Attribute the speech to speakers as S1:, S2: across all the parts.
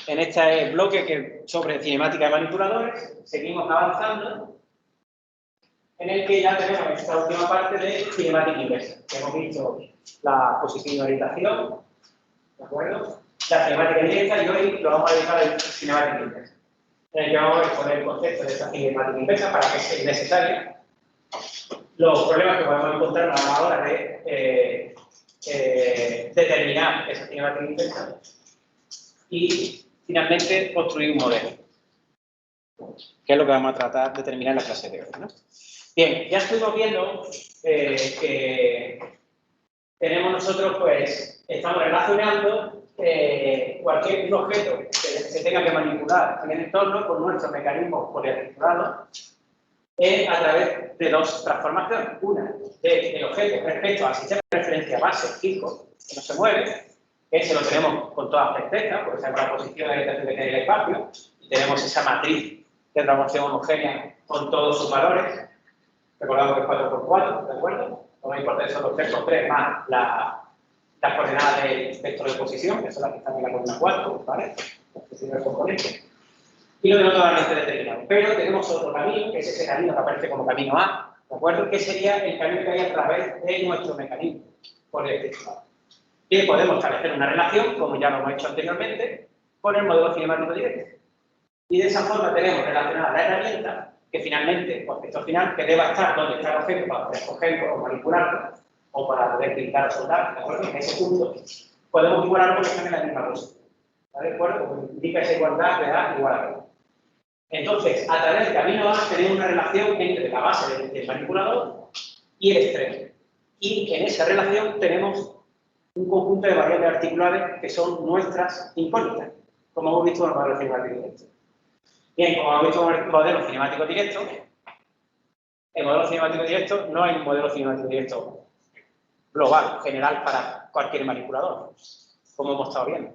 S1: en este bloque sobre cinemática de manipuladores, seguimos avanzando, en el que ya tenemos esta última parte de cinemática inversa, que hemos visto la posición y orientación, ¿de acuerdo? La cinemática inversa, y hoy lo vamos a dedicar a la cinemática inversa, en el que vamos a exponer el concepto de esta cinemática inversa para que sea necesaria, los problemas que podemos encontrar a la hora de determinar esa cinemática inversa y finalmente construir un modelo, que es lo que vamos a tratar de determinar en la clase de hoy, ¿no? Bien, ya estuvimos viendo que tenemos nosotros, pues, estamos relacionando cualquier objeto que se tenga que manipular en el entorno con nuestros mecanismos poliarticulados a través de dos transformaciones. Una del objeto respecto al sistema de referencia base fijo, que no se mueve, ese lo tenemos con toda certeza, porque sabemos la posición de orientación que tiene el espacio, y tenemos esa matriz de transformación homogénea con todos sus valores. Recordamos que es 4×4, ¿de acuerdo? Lo más importante son los 3×3 más las coordenadas del vector de posición, que son las que están en la coordenada 4, ¿vale? Es el componente. Y lo tenemos totalmente determinado. Pero tenemos otro camino, que es ese camino que aparece como camino A, ¿de acuerdo? Que sería el camino que hay a través de nuestro mecanismo poliarticulado. Y podemos establecer una relación, como ya lo hemos hecho anteriormente, con el modelo cinemático directo. Y de esa forma tenemos relacionada la herramienta que finalmente, o efecto final, que deba estar donde está el objeto para poder cogerlo o manipularlo, o para poder pintar o soldar, ¿de acuerdo? En ese punto podemos igualarlo porque están en la misma posición, ¿de acuerdo? Como indica esa igualdad, le da igual a 1. Entonces, a través del camino A tenemos una relación entre la base del manipulador y el extremo. Y en esa relación tenemos un conjunto de variables articulares que son nuestras incógnitas, como hemos visto en el modelo cinemático directo. Bien, como hemos visto en el modelo cinemático directo, el modelo cinemático directo no hay un modelo cinemático directo global, general para cualquier manipulador, como hemos estado viendo.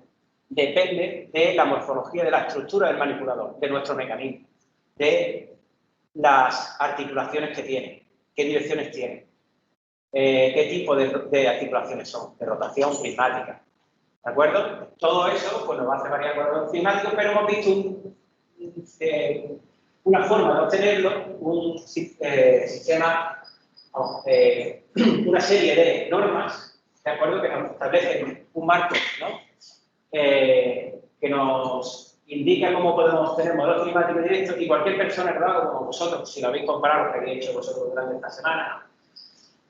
S1: Depende de la morfología de la estructura del manipulador, de nuestro mecanismo, de las articulaciones que tiene, qué direcciones tiene, qué tipo de articulaciones son, de rotación, prismática. ¿De acuerdo? Todo eso pues, nos va a hacer variar con los prismáticos, pero hemos visto una forma de obtenerlo, un sistema, una serie de normas, ¿de acuerdo? Que nos establecen un marco, ¿no? Que nos indica cómo podemos obtener modelo cinemático directo y cualquier persona que lo haga, como vosotros, si lo habéis comparado, lo que habéis hecho vosotros durante esta semana,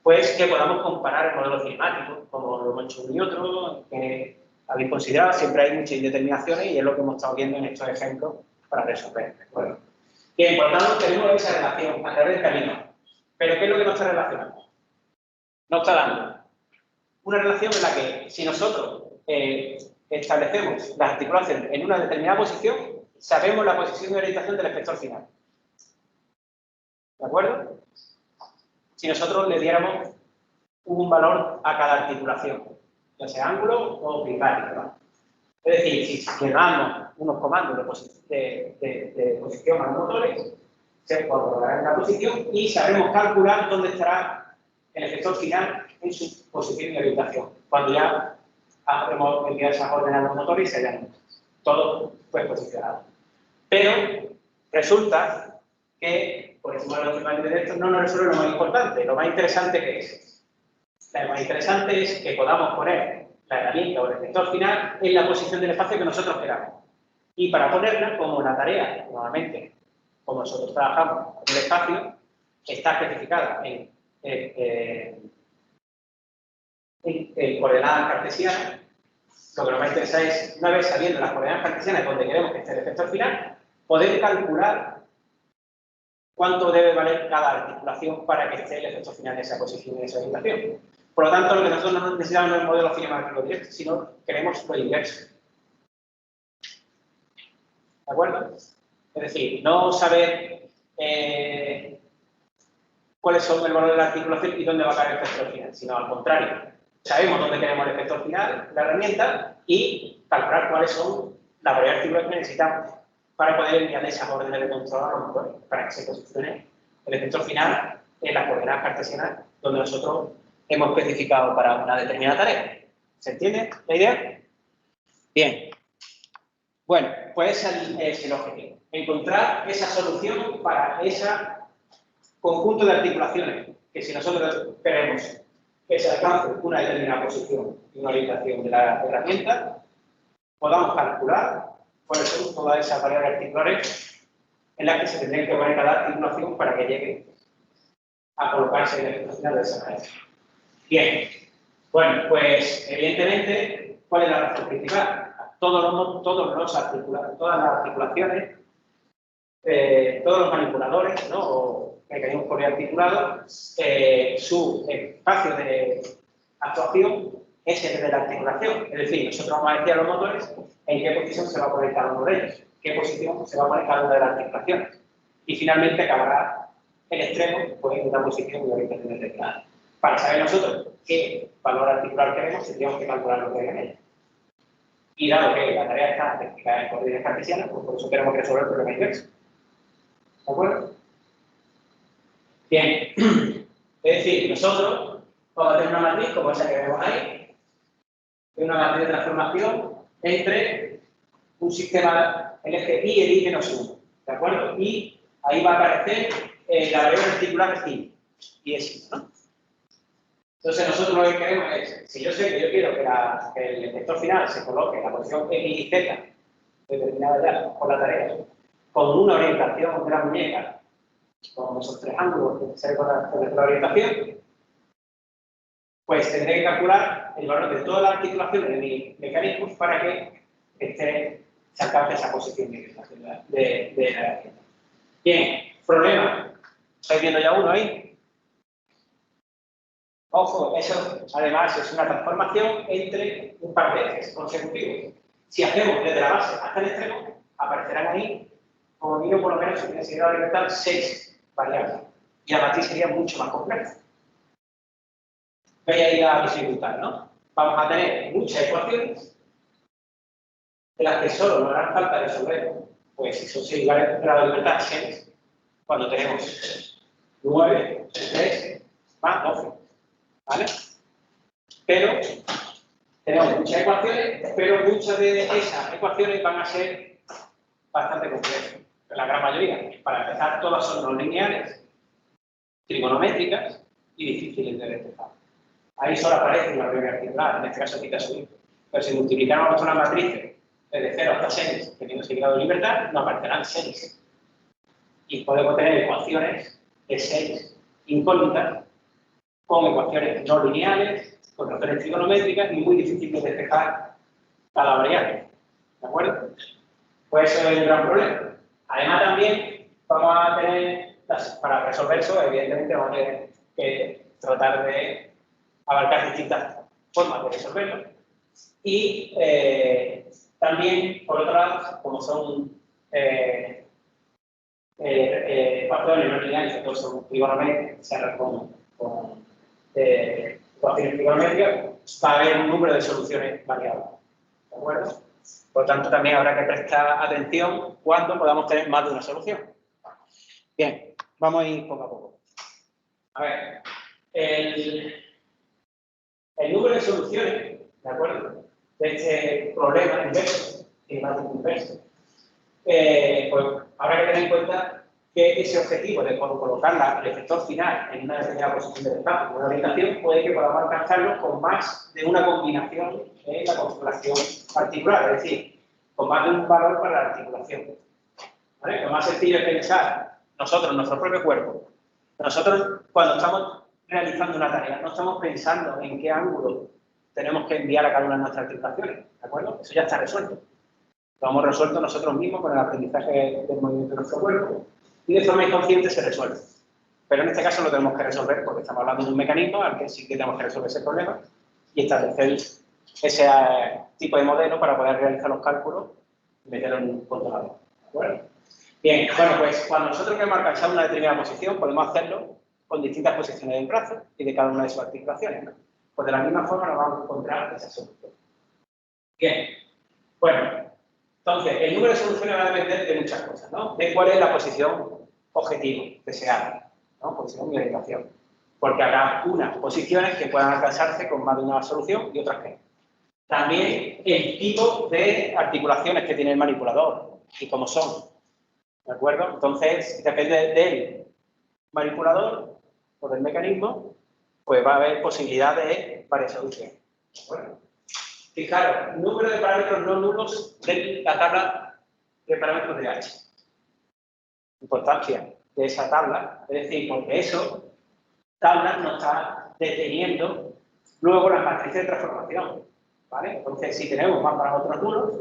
S1: pues que podamos comparar el modelo cinemático, como lo hemos hecho uno y otro, que habéis considerado, siempre hay muchas indeterminaciones y es lo que hemos estado viendo en estos ejemplos para resolver, ¿de acuerdo? Bien, por tanto, tenemos esa relación a través del camino. ¿Pero qué es lo que nos está relacionando? Nos está dando una relación en la que, si nosotros establecemos la articulación en una determinada posición, sabemos la posición de orientación del efector final. ¿De acuerdo? Si nosotros le diéramos un valor a cada articulación, ya sea ángulo o prismático, ¿no? Es decir, si le damos unos comandos de posición a los motores, se colocará en la posición y sabremos calcular dónde estará el efector final en su posición y orientación, cuando ya hemos enviado esas órdenes a los motores y se hayan todos pues, posicionados. Pero resulta que, por encima de los primeros directos, no nos resuelve lo más importante. Lo más interesante que es. Lo más interesante es que podamos poner la herramienta o el efector final en la posición del espacio que nosotros queramos. Y para ponerla, como la tarea, nuevamente, como nosotros trabajamos en el espacio, está especificada en coordenadas cartesianas. Lo que nos va a interesar es, una vez sabiendo las coordenadas cartesianas donde queremos que esté el efector final, poder calcular cuánto debe valer cada articulación para que esté el efector final en esa posición y en esa orientación. Por lo tanto, lo que nosotros no necesitamos no es el modelo cinemático directo, sino queremos lo inverso. ¿De acuerdo? Es decir, no saber cuáles son el valor de la articulación y dónde va a caer el efector final, sino al contrario. Sabemos dónde queremos el efector final, la herramienta, y calcular cuáles son las variables articulares que necesitamos para poder enviar esas órdenes de control a los motores, para que se posicione el efector final en las coordenadas cartesianas donde nosotros hemos especificado para una determinada tarea. ¿Se entiende la idea? Bien. Bueno, pues ese es el objetivo. Encontrar esa solución para ese conjunto de articulaciones que si nosotros queremos que se alcance una determinada posición y una orientación de la herramienta, podamos calcular cuáles son todas esas variables articulares en las que se tendría que poner cada articulación para que llegue a colocarse en el efecto final de esa manera. Bien, bueno, pues evidentemente, ¿cuál es la razón principal? Todas las articulaciones, todos los manipuladores, ¿no? O mecanismos poliarticulados, su espacio de actuación es el de la articulación. Es decir, nosotros vamos a decir a los motores en qué posición se va a poner cada uno de ellos, qué posición se va a poner cada una de las articulaciones. Y finalmente acabará el extremo pues, en una posición y orientación determinada. Para saber nosotros qué valor articular queremos, tendríamos que calcular lo que hay en ella. Y dado que la tarea está especificada en coordenadas cartesianas, pues por eso tenemos que resolver el problema inverso. ¿De acuerdo? Bien. Es decir, nosotros vamos a tener una matriz como esa que vemos ahí, una matriz de transformación entre un sistema, el eje y el I menos 1. ¿De acuerdo? Y ahí va a aparecer la variable articular I. Y es I, ¿no? Entonces nosotros lo que queremos es, si yo sé que yo quiero que el efector final se coloque en la posición X y Z, determinada ya por la tarea, con una orientación de la muñeca, con esos tres ángulos que se con la orientación, pues tendré que calcular el valor de todas las articulaciones de mi mecanismo para que se alcance esa posición de la herramienta. Bien, problema. ¿Estáis viendo ya uno ahí? Ojo, eso además es una transformación entre un par de ejes consecutivos. Si hacemos desde la base hasta el extremo, aparecerán ahí, como mínimo por lo menos, si tiene que alimentar 6 variables. Y la matriz sería mucho más compleja. Veis ahí la dificultad, ¿no? Vamos a tener muchas ecuaciones, de las que solo nos hará falta resolver, pues si son 6 grados de libertad, 6, cuando tenemos 9, 3, más 12. ¿Vale? Pero tenemos muchas ecuaciones, pero muchas de esas ecuaciones van a ser bastante complejas. La gran mayoría, para empezar, todas son no lineales, trigonométricas y difíciles de despejar. Ahí solo aparece una regla articular, en este caso quita su hijo. Pero si multiplicamos una matriz desde 0 hasta 6, teniendo 6 grados de libertad, nos aparecerán 6. Y podemos tener ecuaciones de 6 incógnitas con ecuaciones no lineales, con ecuaciones trigonométricas y muy difíciles de despejar cada variable. ¿De acuerdo? Pues eso es un gran problema. Además también vamos a tener, para resolver eso, evidentemente vamos a tener que tratar de abarcar distintas formas de resolverlo. Y también, por otro lado, como son factores no lineales, que todos son trigonométricos, se harán con ecuaciones trigonométricas, va a haber un número de soluciones variables. ¿De acuerdo? Por tanto, también habrá que prestar atención cuando podamos tener más de una solución. Bien, vamos a ir poco a poco. A ver, el número de soluciones, ¿de acuerdo? De este problema inverso, climático inverso, pues habrá que tener en cuenta que ese objetivo de colocar el efector final en una determinada posición del espacio, con una orientación, puede que podamos alcanzarlo con más de una combinación en la configuración particular, es decir, con más de un valor para la articulación. ¿Vale? Lo más sencillo es pensar nosotros, nuestro propio cuerpo. Nosotros, cuando estamos realizando una tarea, no estamos pensando en qué ángulo tenemos que enviar a cada una de nuestras articulaciones, ¿de acuerdo? Eso ya está resuelto. Lo hemos resuelto nosotros mismos con el aprendizaje del movimiento de nuestro cuerpo y de forma inconsciente se resuelve. Pero en este caso lo tenemos que resolver porque estamos hablando de un mecanismo al que sí que tenemos que resolver ese problema y establecer ese tipo de modelo para poder realizar los cálculos y meterlo en un controlador. ¿De acuerdo? Bien, bueno, pues cuando nosotros queremos alcanzar una determinada posición podemos hacerlo con distintas posiciones del brazo y de cada una de sus articulaciones, ¿no? Pues de la misma forma nos vamos a encontrar esa solución. Bien, bueno. Entonces, el número de soluciones va a depender de muchas cosas, ¿no? De cuál es la posición objetivo deseada, ¿no? Posición y orientación. Porque habrá unas posiciones que puedan alcanzarse con más de una solución y otras que no. También el tipo de articulaciones que tiene el manipulador y cómo son. ¿De acuerdo? Entonces, depende del manipulador o del mecanismo, pues va a haber posibilidad de varias soluciones. ¿De acuerdo? Fijaros, número de parámetros no nulos de la tabla de parámetros de H. Importancia de esa tabla, es decir, porque eso, tabla nos está deteniendo luego las matrices de transformación. ¿Vale? Entonces, si tenemos más parámetros nulos,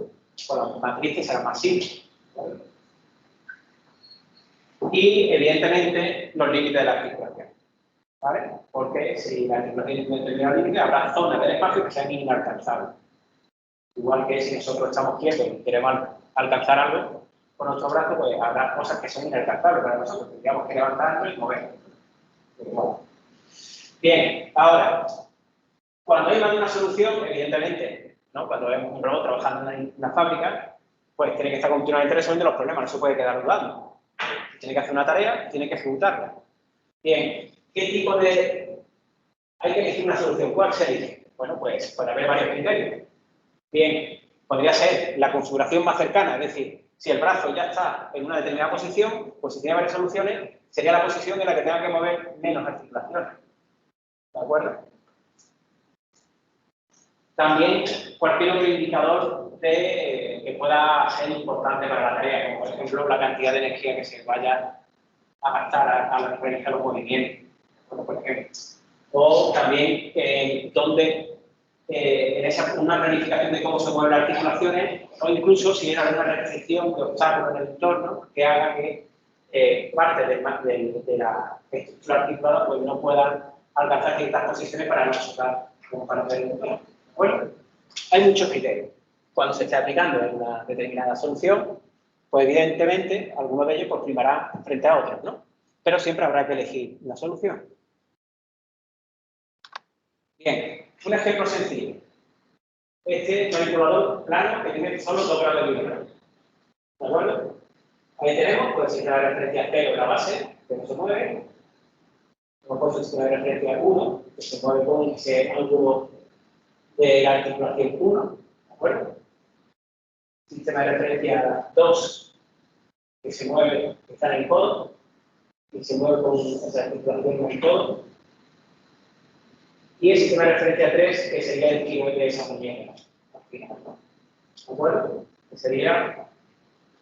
S1: pues las matrices serán más simples. ¿Vale? Y, evidentemente, los límites de la articulación. ¿Vale? Porque si la articulación es un determinado límite, habrá zonas del espacio que sean inalcanzables. Igual que si nosotros estamos quietos y queremos alcanzar algo con nuestro brazo, pues habrá cosas que son inalcanzables para nosotros. Tendríamos que levantarnos y movernos. Bien, ahora, cuando hay más de una solución, evidentemente, ¿no? Cuando vemos un robot trabajando en una fábrica, pues tiene que estar continuamente resolviendo los problemas, no se puede quedar dudando. Tiene que hacer una tarea, tiene que ejecutarla. Bien, ¿qué tipo de...? Hay que elegir una solución. ¿Cuál se elige? Bueno, pues puede haber varios criterios. Bien, podría ser la configuración más cercana, es decir, si el brazo ya está en una determinada posición, pues si tiene varias soluciones, sería la posición en la que tenga que mover menos articulaciones. ¿De acuerdo? También cualquier otro indicador que pueda ser importante para la tarea, como por ejemplo la cantidad de energía que se vaya a gastar a realizar los movimientos, por ejemplo. O también dónde, una planificación de cómo se mueven las articulaciones, o incluso si era una restricción de obstáculos en el entorno que haga que parte de la estructura articulada pues, no puedan alcanzar ciertas posiciones para no chocar como para hacer el entorno. Bueno, hay muchos criterios. Cuando se esté aplicando en una determinada solución, pues evidentemente algunos de ellos pues, primará frente a otros, ¿no? Pero siempre habrá que elegir una solución. Bien, un ejemplo sencillo. Este manipulador plano que tiene solo 2 grados de vibración. ¿De acuerdo? Ahí tenemos, pues, el sistema de referencia 0 la base, que no se mueve. Luego, el sistema de referencia 1, que se mueve con ese ángulo de la articulación 1. ¿De acuerdo? Sistema de referencia 2, que se mueve, que está en el codo, y se mueve con esa articulación en el codo. Y el sistema de referencia 3, que sería el giro de esa muñeca. ¿De acuerdo? Que sería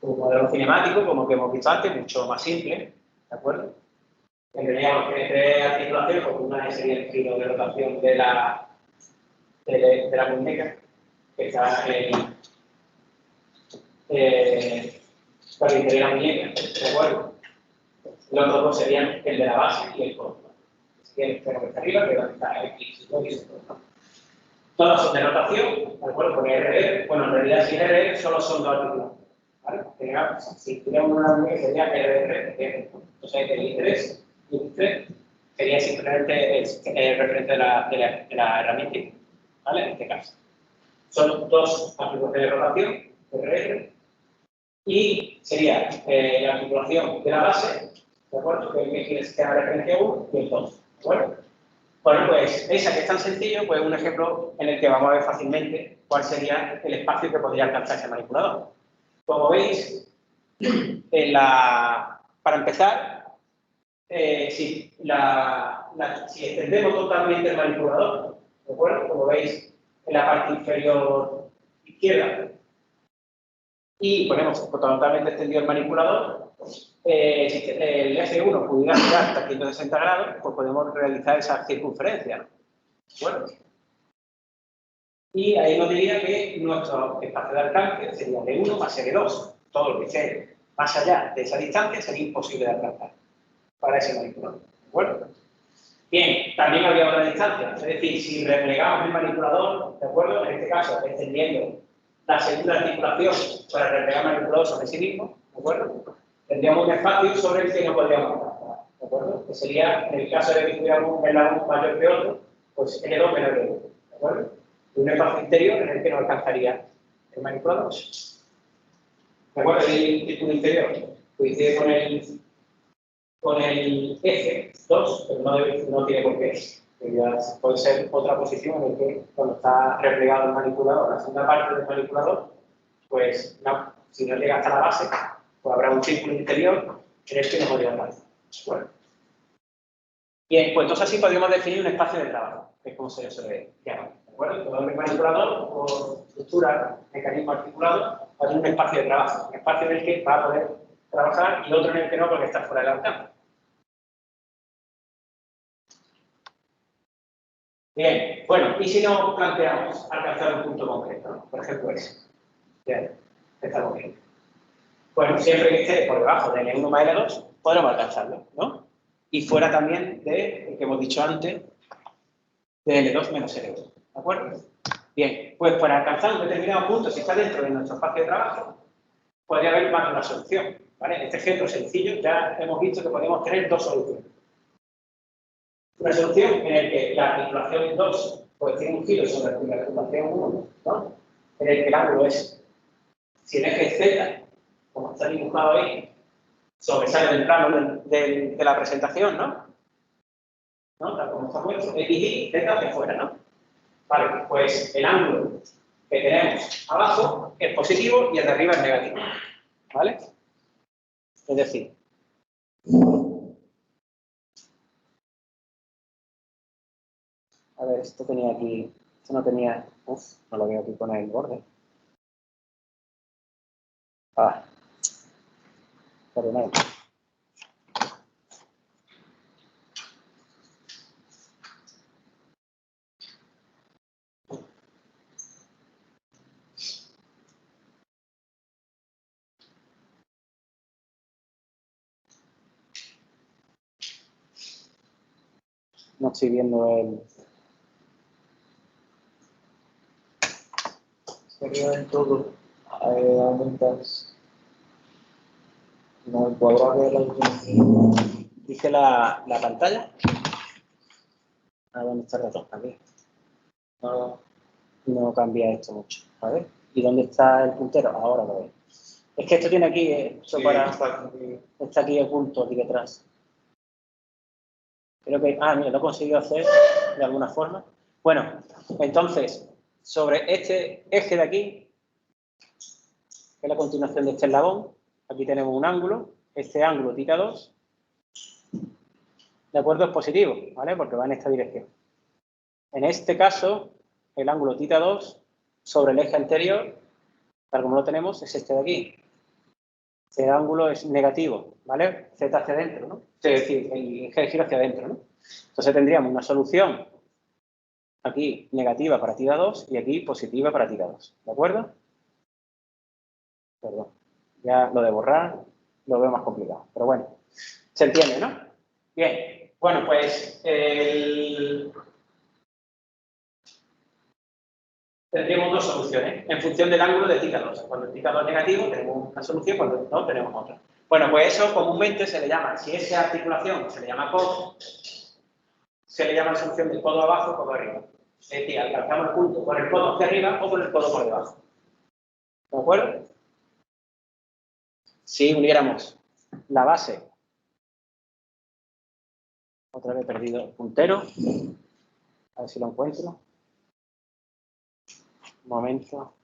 S1: un modelo cinemático, como que hemos visto antes, mucho más simple. ¿De acuerdo? Tendríamos que tres articulaciones, porque una sería el giro de rotación de la muñeca, que está por el interior de la muñeca. ¿De acuerdo? Los otros dos serían el de la base y el codo. El extremo que está arriba, que es donde está el X. Todas son de rotación, ¿de acuerdo? Con RR, bueno, en realidad sin RR solo son 2 articulaciones. ¿Vale? Si tuviéramos una muñeca sería RR, entonces el I3 y el I3 sería simplemente el referente de la herramienta, ¿vale? En este caso. Son 2 articulaciones de rotación, RR, y sería la articulación de la base, ¿de acuerdo? Que es el sistema de referencia 1 y el 2. ¿De acuerdo? Bueno, pues esa que es tan sencillo, pues es un ejemplo en el que vamos a ver fácilmente cuál sería el espacio que podría alcanzar ese manipulador. Como veis, para empezar, si extendemos totalmente el manipulador, ¿de acuerdo? Como veis en la parte inferior izquierda, y ponemos totalmente extendido el manipulador, si el F1 pudiera girar hasta 160 grados, pues podemos realizar esa circunferencia, ¿no? Bueno. Y ahí nos diría que nuestro espacio de alcance sería de 1 más de 2. Todo lo que esté más allá de esa distancia sería imposible de alcanzar para ese manipulador. ¿De acuerdo? Bien, también habría otra distancia. Es decir, si replegamos el manipulador, ¿de acuerdo? En este caso, extendiendo la segunda articulación para replegar el manipulador sobre sí mismo, ¿de acuerdo? Tendríamos un espacio sobre el que no podríamos alcanzar, ¿de acuerdo? Que sería, en el caso de que tuviéramos un lado mayor que otro, pues L2 menor que 1, ¿de acuerdo? Y un espacio interior en el que no alcanzaría el manipulador. ¿De acuerdo? El círculo interior coincide con el F2, pero no tiene por qué que ya puede ser otra posición en la que cuando está replegado el manipulador, la segunda parte del manipulador, pues no, si no llega hasta la base, pues habrá un círculo interior en el que no podría dar. Bueno. Bien, pues entonces así podríamos definir un espacio de trabajo, que es como se suele llamar. ¿De acuerdo? Todo el manipulador o estructura, mecanismo articulado, va a tener un espacio de trabajo, un espacio en el que va a poder trabajar y otro en el que no porque está fuera del alcance. Bien, bueno, y si nos planteamos alcanzar un punto concreto, ¿no? Por ejemplo ese. Bien, estamos bien. Bueno, siempre que esté por debajo de L1 más L2, podremos alcanzarlo, ¿no? Y fuera también de, lo que hemos dicho antes, de L2 menos L2, ¿de acuerdo? Bien, pues para alcanzar un determinado punto, si está dentro de nuestro espacio de trabajo, podría haber más de una solución, ¿vale? En este ejemplo sencillo ya hemos visto que podemos tener dos soluciones. Una solución en la que la articulación 2 pues tiene un giro sobre la articulación 1, ¿no? En el que el ángulo es, si el eje Z, como está dibujado ahí, sobresale del plano de la presentación, ¿no? ¿No? Tal como está puesto, X y Z hacia afuera, ¿no? Vale, pues el ángulo que tenemos abajo es positivo y el de arriba es negativo, ¿vale? Es decir, a ver, esto tenía aquí, esto no tenía, no lo veo aquí con el borde. Ah, perdonad. No estoy viendo el...
S2: Sería en todo. Aumentas. No, el cuadrado de la dimensión.
S1: ¿Dice la pantalla? ¿A dónde está el ratón? Aquí. No cambia esto mucho, ¿vale? ¿Y dónde está el puntero? Ahora lo veo. Es que esto tiene aquí, esto
S2: Sí,
S1: para... Está aquí oculto, aquí detrás. Creo que... Ah, mira, lo he conseguido hacer de alguna forma. Bueno, entonces, sobre este eje de aquí, que es la continuación de este eslabón, aquí tenemos un ángulo, este ángulo θ2, de acuerdo, es positivo, ¿vale? Porque va en esta dirección. En este caso, el ángulo θ2 sobre el eje anterior, tal como lo tenemos, es este de aquí. Este ángulo es negativo, ¿vale? Z hacia adentro, ¿no? Es decir, el eje de giro hacia adentro, ¿no? Entonces tendríamos una solución aquí negativa para θ2 y aquí positiva para θ2, ¿de acuerdo? Perdón, ya lo de borrar lo veo más complicado, pero bueno, se entiende, ¿no? Bien, bueno, pues tendríamos dos soluciones en función del ángulo de θ2. Cuando el θ2 es negativo tenemos una solución, cuando no tenemos otra. Bueno, pues eso comúnmente se le llama, si esa articulación se le llama codo, se le llama la solución del codo abajo o codo arriba. Es decir, alcanzamos el punto con el codo hacia arriba o con el codo por debajo. ¿De acuerdo? Si uniéramos la base, otra vez he perdido el puntero, a ver si lo encuentro. Un momento.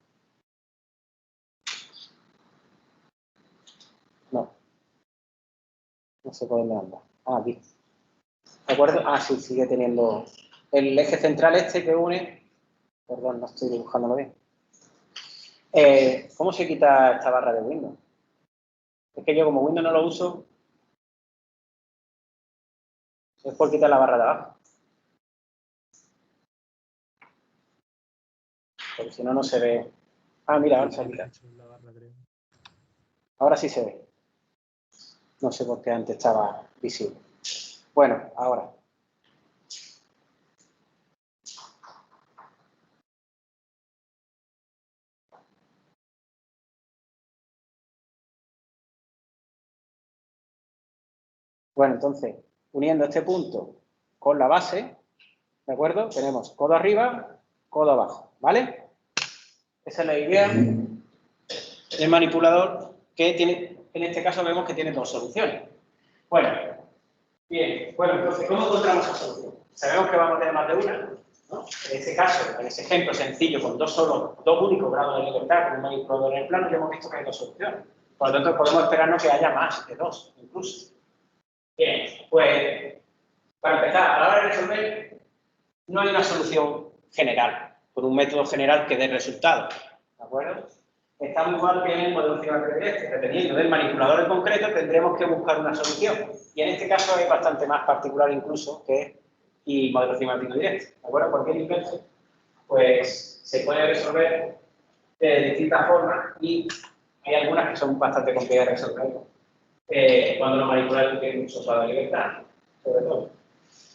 S1: No sé por dónde anda. Ah, aquí. ¿De acuerdo? Ah, sí, sigue teniendo el eje central este que une. Perdón, no estoy dibujándolo bien. ¿Cómo se quita esta barra de Windows? Es que yo como Windows no lo uso, es por quitar la barra de abajo. Porque si no, no se ve. Ah, mira, ahora se ha quitado. Ahora sí se ve. No sé por qué antes estaba visible. Bueno, ahora. Bueno, entonces, uniendo este punto con la base, ¿de acuerdo? Tenemos codo arriba, codo abajo, ¿vale? Esa es la idea del manipulador que tiene, en este caso vemos que tiene dos soluciones. Bueno, Bien, bueno, entonces, ¿cómo encontramos esa solución? Sabemos que vamos a tener más de una, ¿no? En este caso, en ese ejemplo sencillo, con dos únicos grados de libertad, con un manipulador en el plano, ya hemos visto que hay dos soluciones. Por lo tanto, podemos esperarnos que haya más de dos, incluso. Bien, pues, para empezar, a la hora de resolver, no hay una solución general, por un método general que dé resultados, ¿de acuerdo? Está muy igual que en el modelo cinemático directo, dependiendo del manipulador en concreto, tendremos que buscar una solución. Y en este caso es bastante más particular incluso que el modelo cinemático directo, ¿de acuerdo? Cualquier inverso, pues se puede resolver de distintas formas y hay algunas que son bastante complicadas de resolver cuando los manipuladores tienen mucho grado de libertad, sobre todo.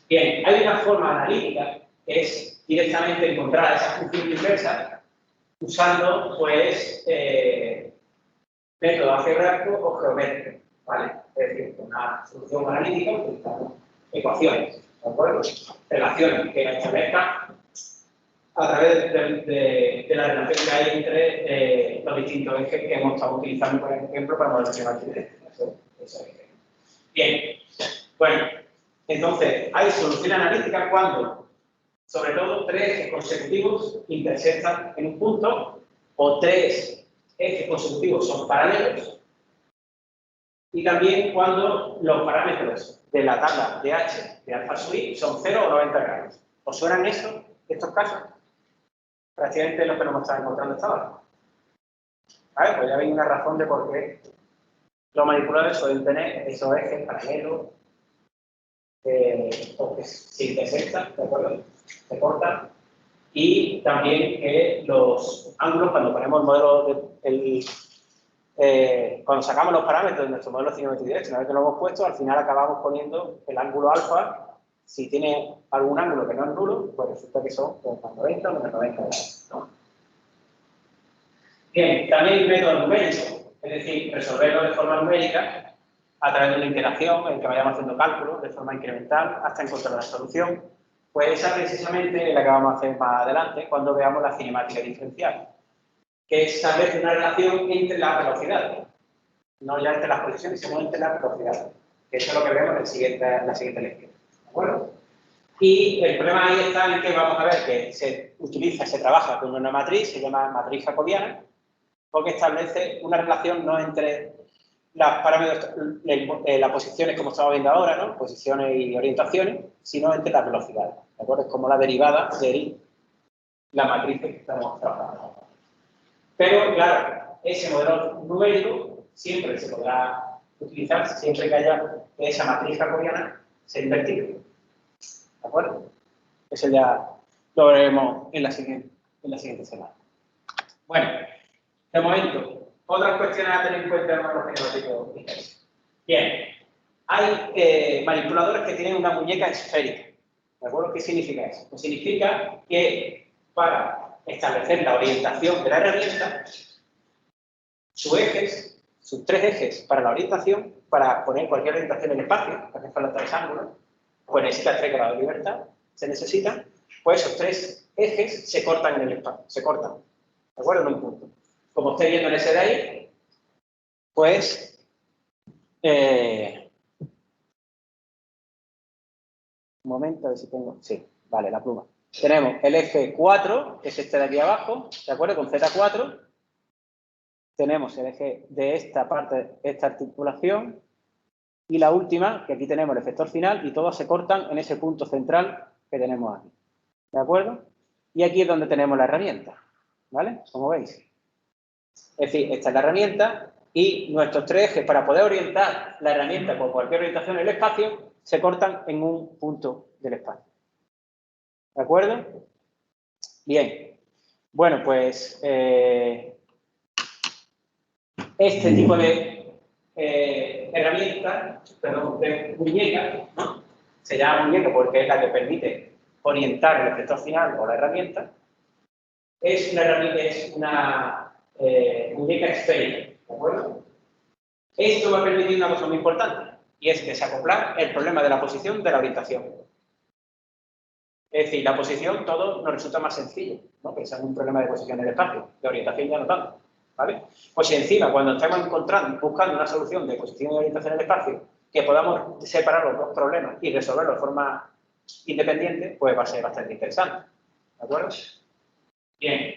S1: Bien, hay una forma analítica que es directamente encontrar esa función inversa usando, pues, método algebraico o geométrico, ¿vale? Es decir, una solución analítica utilizando ecuaciones, ¿de acuerdo? Relaciones que establezcan a través de la relación que hay entre los distintos ejes que hemos estado utilizando, por ejemplo, para modelación directa. Bien, bueno, entonces, hay solución analítica cuando, sobre todo, tres ejes consecutivos intersectan en un punto o tres ejes consecutivos son paralelos y también cuando los parámetros de la tabla de H de alfa sub i son 0 o 90 grados. ¿Os suenan estos casos? Prácticamente los que nos están encontrando hasta ahora. ¿Vale? Pues ya veis una razón de por qué los manipuladores suelen tener esos ejes paralelos o que se intersectan, ¿de acuerdo? Se cortan. Y también que los ángulos, cuando ponemos el modelo, cuando sacamos los parámetros de nuestro modelo cinemático directo, una vez que lo hemos puesto, al final acabamos poniendo el ángulo alfa. Si tiene algún ángulo que no es nulo, pues resulta que son más 90 o menos 90 grados, ¿no? Bien, también hay método numérico, es decir, resolverlo de forma numérica a través de una iteración en que vayamos haciendo cálculos de forma incremental hasta encontrar la solución. Pues esa precisamente es la que vamos a hacer más adelante cuando veamos la cinemática diferencial, que es establece una relación entre las velocidades, no ya entre las posiciones, sino entre las velocidades, que eso es lo que vemos en la siguiente lección. ¿De acuerdo? Y el problema ahí está en que vamos a ver que se trabaja con una matriz, se llama matriz jacobiana, porque establece una relación no entre los parámetros, las posiciones como estamos viendo ahora, ¿no? Posiciones y orientaciones, sino entre las velocidades, ¿de acuerdo? Es como la derivada de la matriz que estamos trabajando. Pero, claro, ese modelo numérico siempre se podrá utilizar siempre que haya esa matriz jacobiana sea invertida. ¿De acuerdo? Eso ya lo veremos en la siguiente semana. Bueno, de momento, otras cuestiones a tener en cuenta en los cinemáticos diversos. Bien, hay manipuladores que tienen una muñeca esférica. ¿De acuerdo? ¿Qué significa eso? Pues significa que para establecer la orientación de la herramienta, sus tres ejes para la orientación, para poner cualquier orientación en el espacio, que hace falta tres ángulos, pues necesita 3 grados de libertad, se necesitan, pues esos tres ejes se cortan en el espacio, se cortan, ¿de acuerdo? En un punto. Como estáis viendo en ese de ahí, pues, un momento, a ver si tengo, sí, vale, la pluma. Tenemos el eje 4, que es este de aquí abajo, ¿de acuerdo? Con Z4. Tenemos el eje de esta parte, esta articulación. Y la última, que aquí tenemos el efector final, y todos se cortan en ese punto central que tenemos aquí. ¿De acuerdo? Y aquí es donde tenemos la herramienta. ¿Vale? Como veis. Es decir, esta es la herramienta y nuestros tres ejes, para poder orientar la herramienta por cualquier orientación en el espacio, se cortan en un punto del espacio. ¿De acuerdo? Bien. Bueno, pues este tipo de herramienta, perdón, de muñeca, ¿no? Se llama muñeca porque es la que permite orientar el efector final o la herramienta. Es una muñeca esférica, ¿de acuerdo? Esto va a permitir una cosa muy importante, y es desacoplar el problema de la posición de la orientación. Es decir, la posición todo nos resulta más sencillo, ¿no? Pensar en un problema de posición en el espacio, de orientación ya no tanto, ¿vale? Pues si encima, cuando estemos buscando una solución de posición y orientación en el espacio, que podamos separar los dos problemas y resolverlos de forma independiente, pues va a ser bastante interesante. ¿De acuerdo? Bien.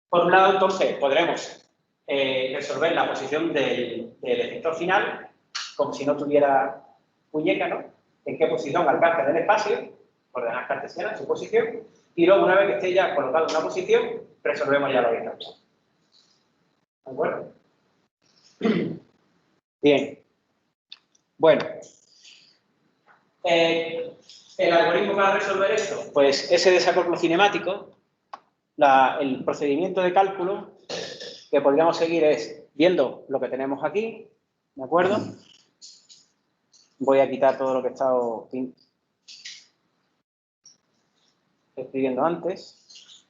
S1: Por un lado, entonces, podremos resolver la posición del efector final como si no tuviera muñeca, ¿no? En qué posición alcanza en el espacio, coordenadas cartesianas, su posición, y luego, una vez que esté ya colocado en una posición, resolvemos ya la orientación. ¿De acuerdo? Bien. Bueno. El algoritmo para resolver esto, pues ese desacoplo cinemático, el procedimiento de cálculo que podríamos seguir es viendo lo que tenemos aquí, ¿de acuerdo? Voy a quitar todo lo que he estado escribiendo antes.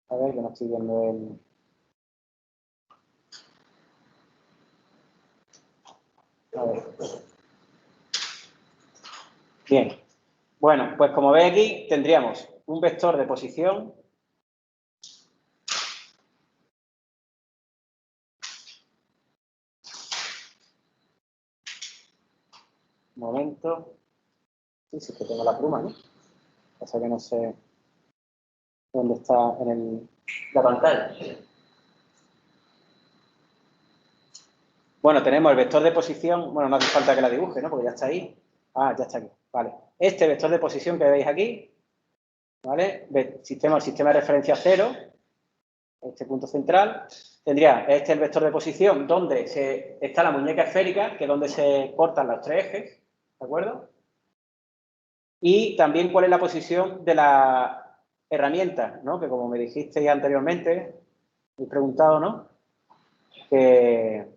S1: A ver, que no estoy viendo el... A ver. Bien. Bueno, pues como veis aquí, tendríamos un vector de posición. Un momento. Sí, que tengo la pluma, ¿no? Pasa que no sé dónde está en la pantalla. Bueno, tenemos el vector de posición. Bueno, no hace falta que la dibuje, ¿no? Porque ya está ahí. Ah, ya está aquí. Vale. Este vector de posición que veis aquí, ¿vale? Sistema de referencia 0, este punto central. Tendría el vector de posición donde está la muñeca esférica, que es donde se cortan los tres ejes, ¿de acuerdo? Y también cuál es la posición de la herramienta, ¿no? Que como me dijisteis anteriormente, me he preguntado, ¿no? Que,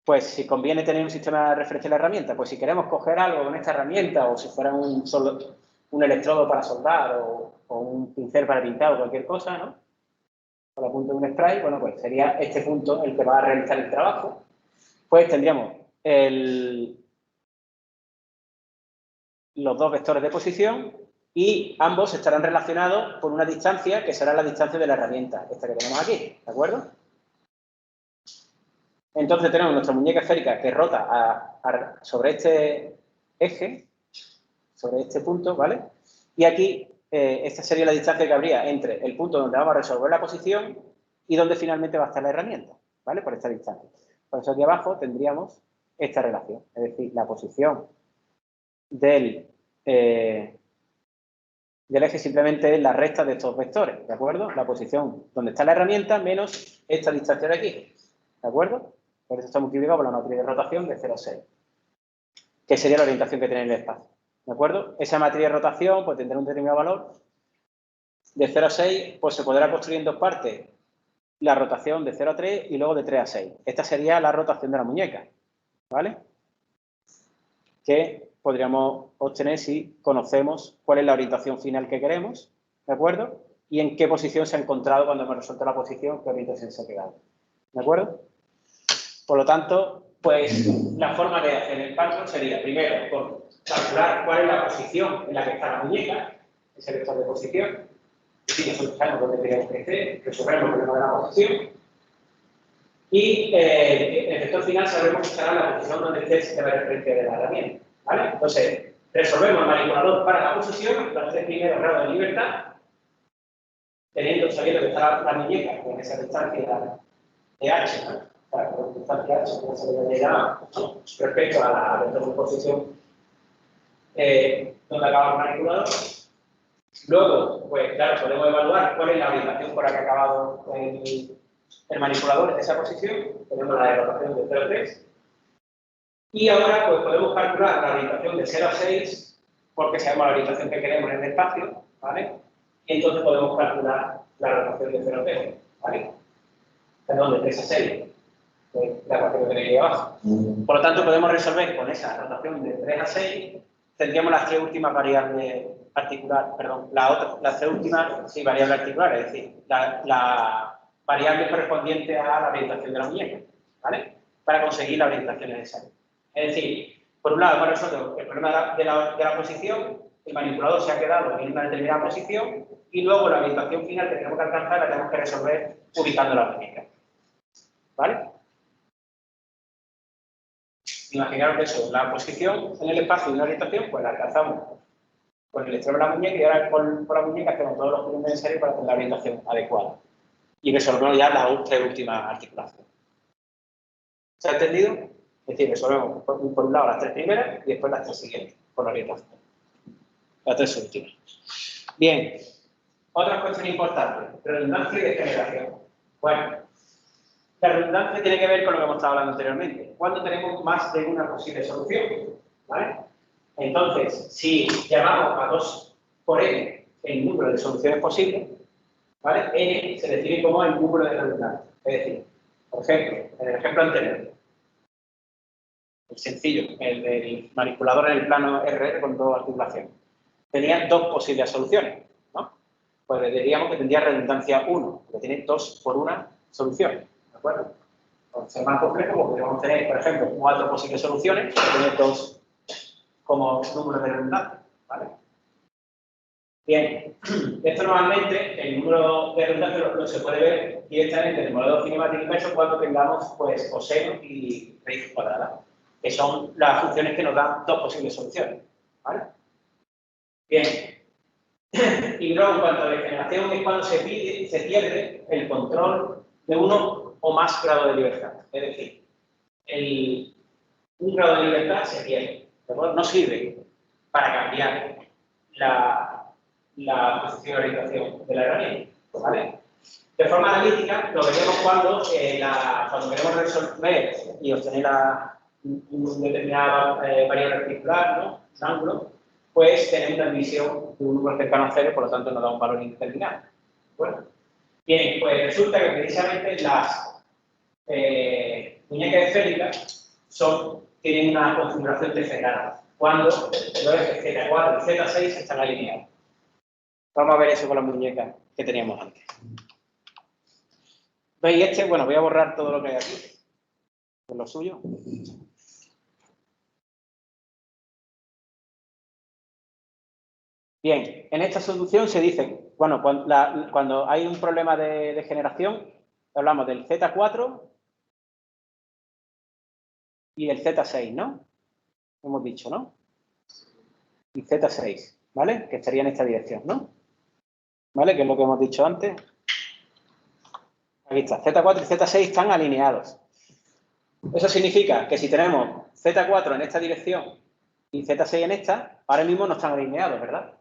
S1: pues si conviene tener un sistema de referencia de la herramienta, pues si queremos coger algo con esta herramienta o si fuera un electrodo para soldar o un pincel para pintar o cualquier cosa, ¿no? Con la punta de un spray, bueno, pues sería este punto el que va a realizar el trabajo. Pues tendríamos los dos vectores de posición y ambos estarán relacionados por una distancia que será la distancia de la herramienta, esta que tenemos aquí, ¿de acuerdo? Entonces tenemos nuestra muñeca esférica que rota sobre este eje, sobre este punto, ¿vale? Y aquí esta sería la distancia que habría entre el punto donde vamos a resolver la posición y donde finalmente va a estar la herramienta, ¿vale? Por esta distancia. Por eso aquí abajo tendríamos esta relación, es decir, la posición del eje simplemente es la recta de estos vectores, ¿de acuerdo? La posición donde está la herramienta menos esta distancia de aquí, ¿de acuerdo? Por eso está multiplicado por la matriz de rotación de 0 a 6, que sería la orientación que tiene el espacio, ¿de acuerdo? Esa matriz de rotación pues tendrá un determinado valor. De 0 a 6 pues se podrá construir en dos partes la rotación de 0 a 3 y luego de 3 a 6. Esta sería la rotación de la muñeca, ¿vale? Que podríamos obtener si conocemos cuál es la orientación final que queremos, ¿de acuerdo? Y en qué posición se ha encontrado cuando hemos resuelto la posición, qué orientación se ha quedado, ¿de acuerdo? Por lo tanto, pues la forma de hacer el cálculo sería, primero, calcular cuál es la posición en la que está la muñeca, ese vector de posición, y nosotros sabemos dónde queremos que esté, resolvemos el problema de la posición, y el vector final sabremos que estará en la posición donde esté el sistema de referencia de la herramienta, ¿vale? Entonces, resolvemos el manipulador para la posición, los tres primeros grados de libertad, sabiendo que está la muñeca con esa distancia de h, ¿no? O sea, con distancia h, como se le llama, respecto a la vector de posición donde acaba el manipulador. Luego, pues claro, podemos evaluar cuál es la orientación por la que ha acabado el manipulador en esa posición. Tenemos la de rotación de 0 a 3. Y ahora pues podemos calcular la orientación de 0 a 6 porque sabemos la orientación que queremos en el espacio, ¿vale? Y entonces podemos calcular la rotación de 0 a 3, ¿vale? Perdón, de 3 a 6, la rotación que tenéis ahí abajo. Por lo tanto, podemos resolver con esa rotación de 3 a 6, tendríamos las tres últimas variables articulares, perdón, las tres últimas, sí, variables articulares, es decir, la variable correspondiente a la orientación de la muñeca, ¿vale? Para conseguir la orientación necesaria. Es decir, por un lado hemos resuelto el problema de la posición, el manipulador se ha quedado en una determinada posición y luego la orientación final que tenemos que alcanzar la tenemos que resolver ubicando la muñeca. ¿Vale? Imaginaros eso, la posición en el espacio y una orientación, pues la alcanzamos con el extremo de la muñeca y ahora por la muñeca hacemos todos los puntos necesarios para tener la orientación adecuada. Y resolvemos ya las tres últimas articulaciones. ¿Se ha entendido? Es decir, resolvemos por un lado las tres primeras y después las tres siguientes, por la orientación. Las tres últimas. Bien. Otra cuestión importante, redundancia y degeneración. Bueno, la redundancia tiene que ver con lo que hemos estado hablando anteriormente. Cuando tenemos más de una posible solución, ¿vale? Entonces, si llamamos a 2 por n el número de soluciones posibles, ¿vale? N se define como el número de redundancias. Es decir, por ejemplo, en el ejemplo anterior, el sencillo, el del manipulador en el plano RR con 2 articulaciones, tenía 2 posibles soluciones, ¿no? Pues le diríamos que tendría redundancia 1, porque tiene 2 por 1 soluciones, ¿de acuerdo? Por ser más complejo, pues podríamos tener, por ejemplo, 4 posibles soluciones, y tener 2 como número de redundancia, ¿vale? Bien, esto normalmente, el número de redundancia lo se puede ver directamente en el modelo cinemático inverso cuando tengamos, pues, coseno y raíz cuadrada, que son las funciones que nos dan 2 posibles soluciones, ¿vale? Bien. Y luego, en cuanto a degeneración, es cuando se pierde el control de uno o más grados de libertad. Es decir, un grado de libertad se pierde. No sirve para cambiar la posición de orientación de la herramienta, ¿vale? De forma analítica, lo veremos cuando queremos resolver y obtener un determinada variable articular, ¿no? Un ángulo, pues tenemos una división de un número cercano a 0, por lo tanto nos da un valor indeterminado. Bueno, bien, pues resulta que precisamente las muñecas esféricas tienen una configuración degenerada, cuando los ejes Z4 y Z6 están alineados. Vamos a ver eso con las muñecas que teníamos antes. ¿Veis Bueno, voy a borrar todo lo que hay aquí. Es lo suyo. Bien, en esta solución se dice, bueno, cuando hay un problema de degeneración, hablamos del Z4 y el Z6, ¿no? Hemos dicho, ¿no? Y Z6, ¿vale? Que estaría en esta dirección, ¿no? ¿Vale? Que es lo que hemos dicho antes. Aquí está, Z4 y Z6 están alineados. Eso significa que si tenemos Z4 en esta dirección y Z6 en esta, ahora mismo no están alineados, ¿verdad?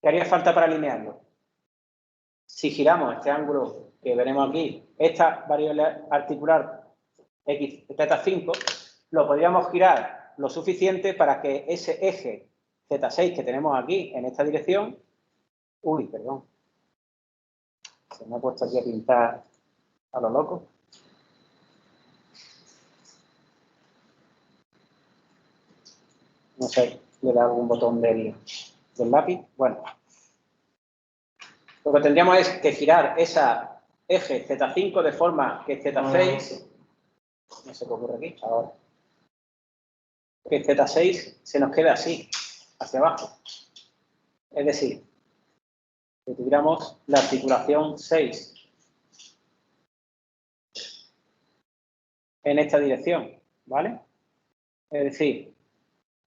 S1: ¿Qué haría falta para alinearlo? Si giramos este ángulo que veremos aquí, esta variable articular X, Z5, lo podríamos girar lo suficiente para que ese eje Z6 que tenemos aquí en esta dirección, uy, perdón, se me ha puesto aquí a pintar a lo loco. No sé, le da algún botón del lápiz. Bueno, lo que tendríamos es que girar esa eje Z5 de forma que Z6, no sé qué ocurre aquí, ahora, que Z6 se nos quede así, hacia abajo. Es decir, que tuviéramos la articulación 6 en esta dirección, ¿vale? Es decir,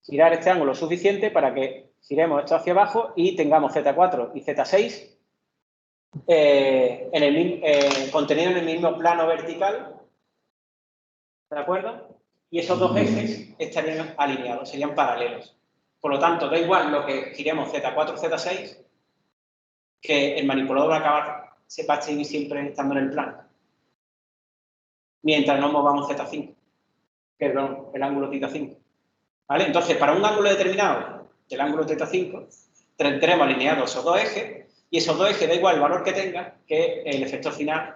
S1: girar este ángulo suficiente para que giremos esto hacia abajo y tengamos Z4 y Z6 contenido en el mismo plano vertical, ¿de acuerdo? Y esos dos ejes estarían alineados, serían paralelos. Por lo tanto, da igual lo que giremos Z4 o Z6, que el manipulador va a acabar, se va a seguir siempre estando en el plano. Mientras no movamos Z5, perdón, el ángulo θ5. ¿Vale? Entonces, para un ángulo determinado, el ángulo θ5, tendremos alineados esos dos ejes, y esos dos ejes, da igual el valor que tengan, que el efecto final,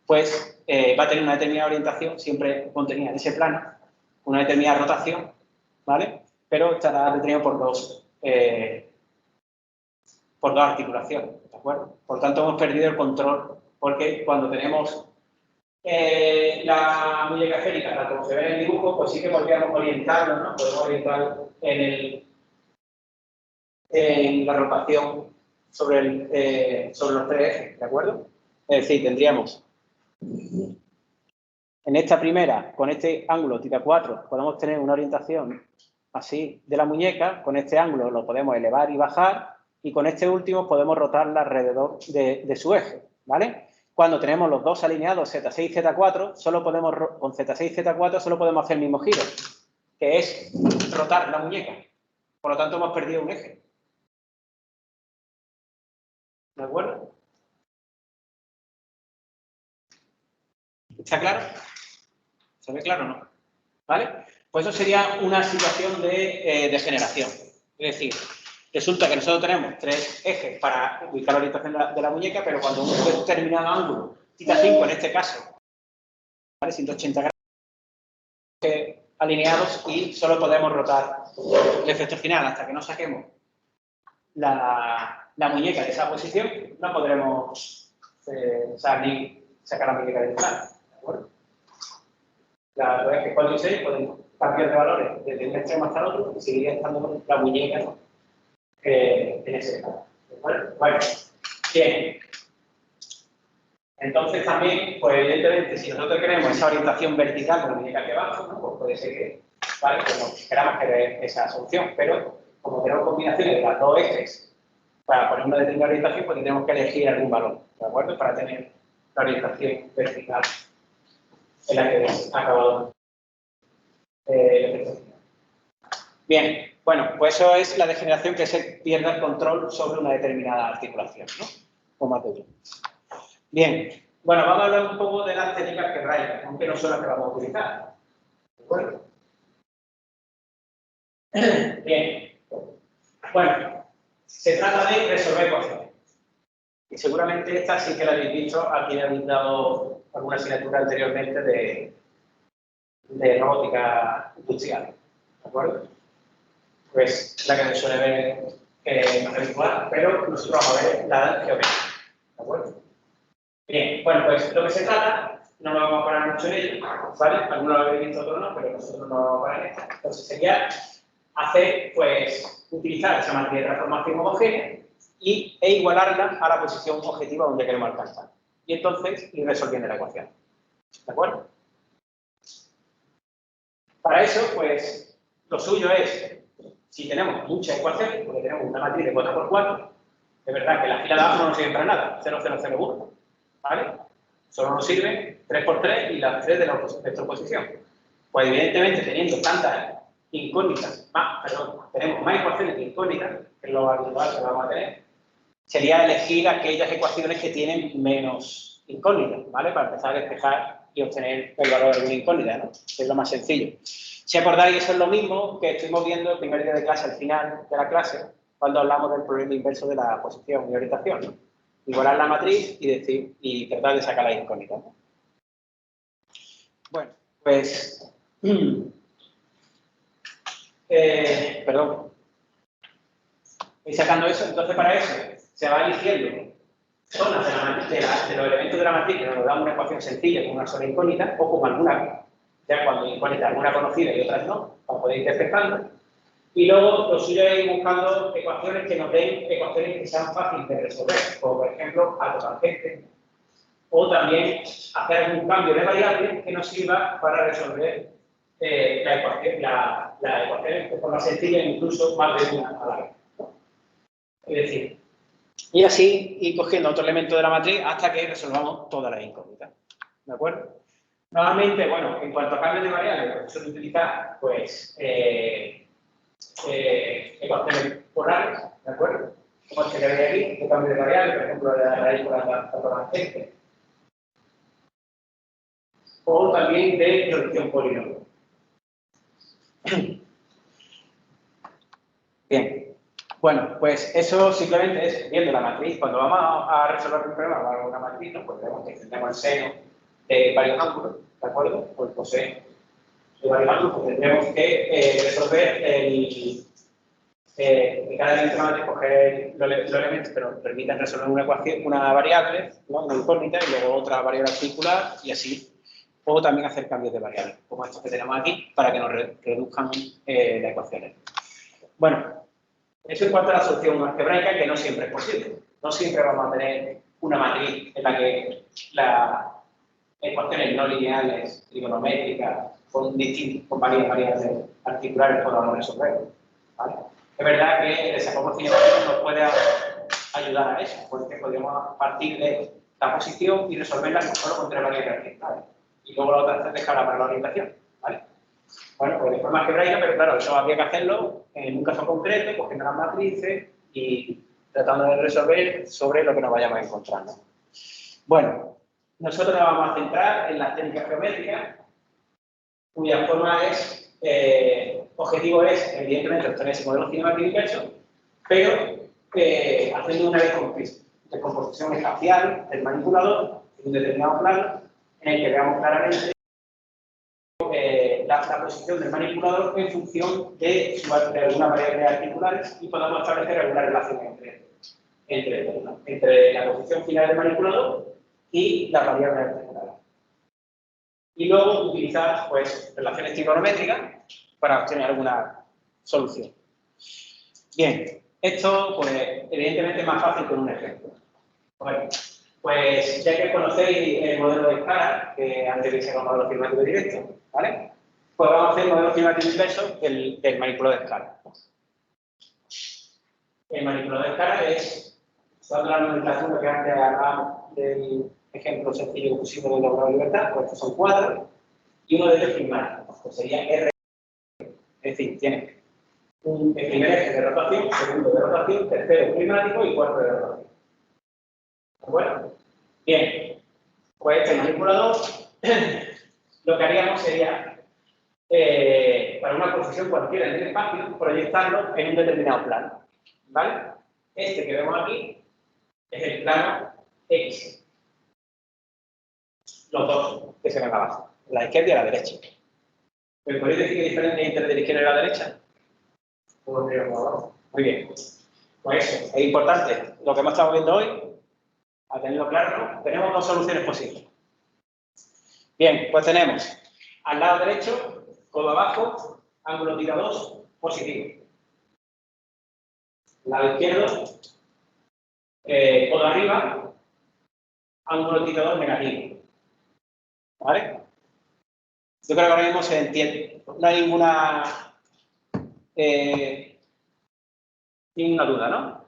S1: pues, va a tener una determinada orientación, siempre contenida en ese plano, una determinada rotación, ¿vale? Pero estará detenido por dos articulaciones, ¿de acuerdo? Por tanto, hemos perdido el control, porque cuando tenemos la muñeca esférica, tal como se ve en el dibujo, pues sí que podríamos orientarlo, ¿no? Podemos orientarlo en la rotación sobre los tres ejes, ¿de acuerdo? Es decir, tendríamos En esta primera, con este ángulo θ4, podemos tener una orientación así de la muñeca. Con este ángulo lo podemos elevar y bajar. Y con este último podemos rotarla alrededor de su eje, ¿vale? Cuando tenemos los dos alineados, Z6 y Z4, con Z6 y Z4 solo podemos hacer el mismo giro, que es rotar la muñeca. Por lo tanto, hemos perdido un eje. ¿De acuerdo? ¿Está claro? ¿Se ve claro o no? ¿Vale? Pues eso sería una situación de degeneración. Es decir, resulta que nosotros tenemos tres ejes para ubicar la orientación de la muñeca, pero cuando un determinado ángulo, θ5 en este caso, ¿vale? 180 grados alineados y solo podemos rotar el efecto final hasta que no saquemos la muñeca de esa posición, no podremos sacar la muñeca del plan. ¿De acuerdo? Los ejes 4 y 6 pueden cambiar de valores desde un extremo hasta el otro y seguiría estando la muñeca, ¿no? En ese caso. Bueno, bien. Entonces también, pues evidentemente, si nosotros queremos esa orientación vertical de la muñeca hacia abajo, ¿no? Pues puede ser que, ¿vale? Pues queramos querer esa solución, pero como tenemos combinaciones de las dos ejes para poner una determinada orientación, pues tenemos que elegir algún valor, ¿de acuerdo? Para tener la orientación vertical en la que ha acabado el efecto final. Bien, bueno, pues eso es la degeneración, que se pierde el control sobre una determinada articulación, ¿no? O más de ello. Bien, bueno, vamos a hablar un poco de las técnicas algebraicas, aunque no son las que vamos a utilizar. ¿De acuerdo? Bien. Bueno, se trata de resolver ecuaciones. Y seguramente esta sí que la habéis visto a quien habéis dado alguna asignatura anteriormente de robótica industrial. ¿De acuerdo? Pues la que se suele ver más habitual, pero nosotros vamos a ver la geometría. ¿De acuerdo? Bien, bueno, pues lo que se trata, no nos vamos a parar mucho en ello, ¿vale? Algunos lo habéis visto, otros no, pero nosotros no nos vamos a parar en esto. Entonces sería hacer, pues, utilizar esa matriz de transformación homogénea e igualarla a la posición objetiva donde queremos alcanzar. Y entonces ir resolviendo la ecuación. ¿De acuerdo? Para eso, pues, lo suyo es, si tenemos muchas ecuaciones, porque tenemos una matriz de 4×4, es verdad que la fila de abajo no nos sirve para nada, 0, 0, 0, 1, ¿vale? Solo nos sirve 3×3 y las 3 de la oposición. Pues evidentemente, teniendo tantas incógnitas, tenemos más ecuaciones que incógnitas, que es lo habitual que vamos a tener, sería elegir aquellas ecuaciones que tienen menos incógnitas, ¿vale? Para empezar a despejar y obtener el valor de una incógnita, ¿no? Es lo más sencillo. Si acordáis, eso es lo mismo que estuvimos viendo el primer día de clase, al final de la clase, cuando hablamos del problema inverso de la posición y orientación, ¿no? Igualar la matriz y tratar de sacar la incógnita, ¿no? Bueno, pues... perdón. Y sacando eso, entonces para eso se va eligiendo zonas de los elementos de la matriz que nos dan una ecuación sencilla con una sola incógnita o con alguna, ya cuando incógnita alguna conocida y otras no, para poder ir despejando. Y luego lo suyo es ir buscando ecuaciones que nos den ecuaciones que sean fáciles de resolver, como por ejemplo autotangente, o también hacer algún cambio de variable que nos sirva para resolver la ecuación de forma sencilla, incluso más de una a la vez. Es decir, y así ir cogiendo otro elemento de la matriz hasta que resolvamos todas las incógnitas. ¿De acuerdo? Normalmente, bueno, en cuanto a cambios de variables, pues suele utilizar, pues, ecuaciones polares, ¿de acuerdo? Como este que veis aquí, un cambio de variable, por ejemplo, la raíz por la tangente. O también de solución polinomial. Bien. Bueno, pues eso simplemente es viendo la matriz. Cuando vamos a resolver un problema con una matriz, pues vemos que tenemos el seno de varios ángulos, ¿de acuerdo? O el coseno de varios ángulos, pues tendremos que resolver cada elemento de la matriz, coger los elementos que nos permitan resolver una ecuación, una variable, ¿no? Una incógnita, y luego otra variable articular, y así. O también hacer cambios de variables, como estos que tenemos aquí, para que nos reduzcan las ecuaciones. Bueno, eso en cuanto a la solución algebraica, que no siempre es posible. No siempre vamos a tener una matriz en la que ecuaciones no lineales, trigonométricas, con varias variables articulares podamos resolver. ¿Vale? Es verdad que el desajuste cinemático nos puede ayudar a eso, porque podríamos partir de la posición y resolverla solo con tres variables articulares. Y luego la otra dejarla para la orientación. ¿Vale? Bueno, pues de forma algebraica, pero claro, eso había que hacerlo en un caso concreto, cogiendo las matrices y tratando de resolver sobre lo que nos vayamos encontrando. Bueno, nosotros nos vamos a centrar en las técnicas geométricas, cuya forma es, objetivo es, evidentemente, obtener ese modelo cinemático inverso, pero haciendo una descomposición espacial del manipulador en un determinado plano, en el que veamos claramente la posición del manipulador en función de algunas variables articulares y podamos establecer alguna relación entre la posición final del manipulador y las variables articulares. Y luego utilizar pues, relaciones trigonométricas para obtener alguna solución. Bien, esto pues, evidentemente es más fácil con un ejemplo. Bueno, pues ya que conocéis el modelo de escala, que antes veis el modelo cinemático directo, ¿vale? Pues vamos a hacer el modelo cinemático inverso del manipulador de escala. El manipulador de escala es, usando la nomenclatura que antes hablábamos del ejemplo sencillo que pusimos del logro de libertad, pues estos son 4, y uno de ellos prismático, pues sería R. Es decir, tiene el primer eje de rotación, segundo de rotación, tercero prismático y cuarto de rotación. ¿De acuerdo? Bien, pues este manipulador lo que haríamos sería, para una posición cualquiera en el espacio, proyectarlo en un determinado plano. ¿Vale? Este que vemos aquí es el plano X. Los dos que se ven abajo, la izquierda y la derecha. ¿Me podéis decir qué diferencia hay entre la izquierda y la derecha? Muy bien. Pues eso, es importante. Lo que hemos estado viendo hoy, a tenerlo claro, ¿no? Tenemos dos soluciones posibles. Bien, pues tenemos al lado derecho, codo abajo, ángulo θ 2, positivo. Al lado izquierdo, codo arriba, ángulo θ 2, negativo. ¿Vale? Yo creo que ahora mismo se entiende. No hay ninguna duda, ¿no?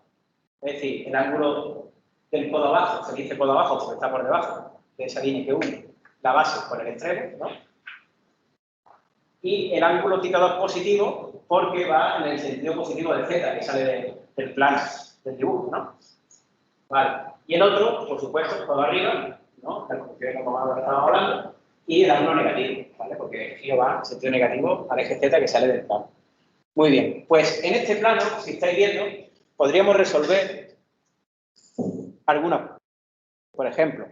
S1: Es decir, el ángulo del codo abajo, se dice codo abajo porque está por debajo de esa línea que une la base con el extremo, ¿no? Y el ángulo θ 2 positivo porque va en el sentido positivo de Z, que sale del plano, del dibujo, ¿no? Vale. Y el otro, por supuesto, codo arriba, ¿no? La posición como estábamos hablando, y el ángulo negativo, ¿vale? Porque el giro va en sentido negativo al eje Z que sale del plano. Muy bien. Pues en este plano, si estáis viendo, podríamos resolver alguna. Por ejemplo,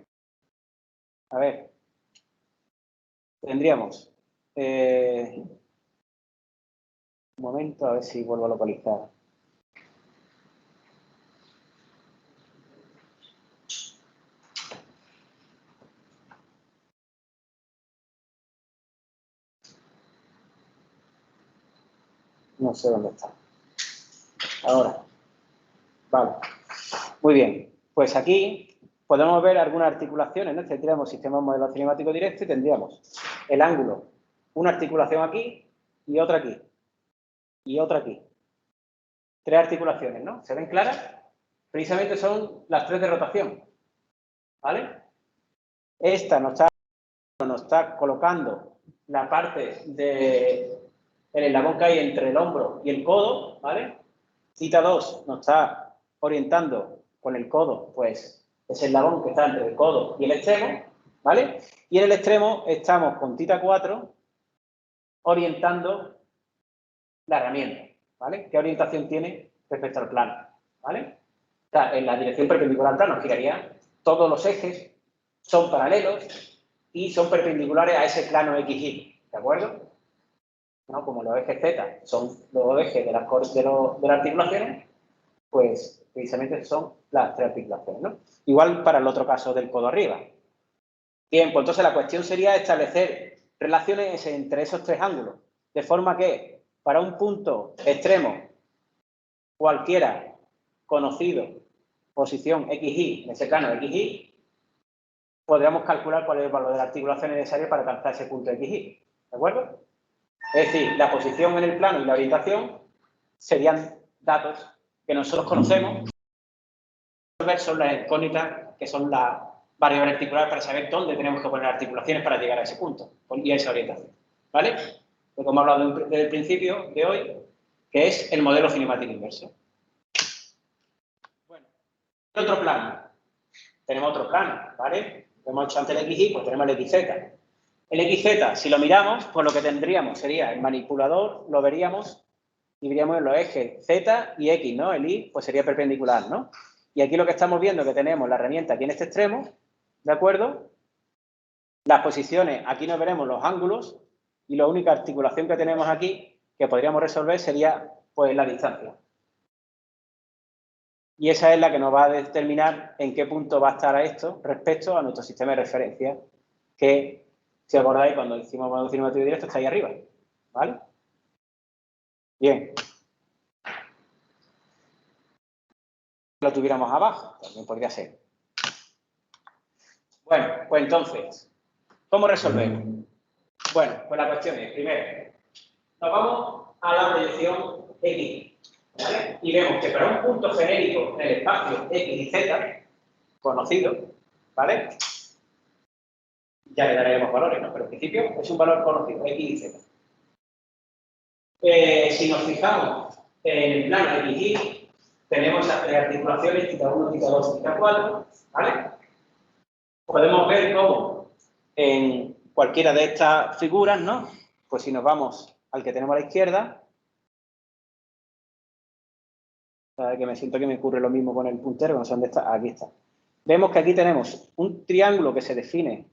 S1: a ver, tendríamos un momento, a ver si vuelvo a localizar. No sé dónde está. Ahora. Vale. Muy bien. Pues aquí podemos ver algunas articulaciones, ¿no? Tendríamos sistema modelo cinemático directo y tendríamos el ángulo, una articulación aquí y otra aquí. Y otra aquí. Tres articulaciones, ¿no? ¿Se ven claras? Precisamente son las tres de rotación. ¿Vale? Esta nos está colocando la parte del eslabón que hay entre el hombro y el codo, ¿vale? θ 2 nos está orientando con el codo, pues, ese eslabón que está entre el codo y el extremo, ¿vale? Y en el extremo estamos con θ 4 orientando la herramienta, ¿vale? ¿Qué orientación tiene respecto al plano? ¿Vale? O sea, en la dirección perpendicular al plano giraría, todos los ejes son paralelos y son perpendiculares a ese plano XY, ¿de acuerdo? ¿No? Como los ejes Z son los ejes de las articulaciones, pues precisamente son las tres articulaciones, ¿no? Igual para el otro caso del codo arriba. Bien, pues entonces la cuestión sería establecer relaciones entre esos tres ángulos, de forma que para un punto extremo cualquiera conocido, posición XY, en ese plano XY, podríamos calcular cuál es el valor de la articulación necesario para alcanzar ese punto XY. ¿De acuerdo? Es decir, la posición en el plano y la orientación serían datos que nosotros conocemos. Son las incógnitas, que son las variables articulares para saber dónde tenemos que poner articulaciones para llegar a ese punto y a esa orientación. ¿Vale? Lo que hemos hablado desde el principio de hoy, que es el modelo cinemático inverso. Bueno, otro plano. Tenemos otro plano, ¿vale? Hemos hecho antes el XY, pues tenemos el XZ. El XZ, si lo miramos, pues lo que tendríamos sería el manipulador, lo veríamos y veríamos en los ejes Z y X, ¿no? El Y, pues sería perpendicular, ¿no? Y aquí lo que estamos viendo que tenemos la herramienta aquí en este extremo, ¿de acuerdo? Las posiciones, aquí nos veremos los ángulos y la única articulación que tenemos aquí que podríamos resolver sería, pues, la distancia. Y esa es la que nos va a determinar en qué punto va a estar esto respecto a nuestro sistema de referencia, que, si acordáis, cuando hicimos modelo cinemático directo, está ahí arriba, ¿vale? Bien. Lo tuviéramos abajo, también podría ser. Bueno, pues entonces, ¿cómo resolvemos? Bueno, pues la cuestión es, primero, nos vamos a la proyección X, ¿vale? Y vemos que para un punto genérico en el espacio X y Z, conocido, ¿vale? Ya le daremos valores, ¿no? Pero en principio es un valor conocido, X y Z. Si nos fijamos en el plano XY, tenemos articulaciones θ1, θ2, θ4, ¿vale? Podemos ver cómo en cualquiera de estas figuras, ¿no? Pues si nos vamos al que tenemos a la izquierda, que me siento que me ocurre lo mismo con el puntero, no sé dónde está, aquí está. Vemos que aquí tenemos un triángulo que se define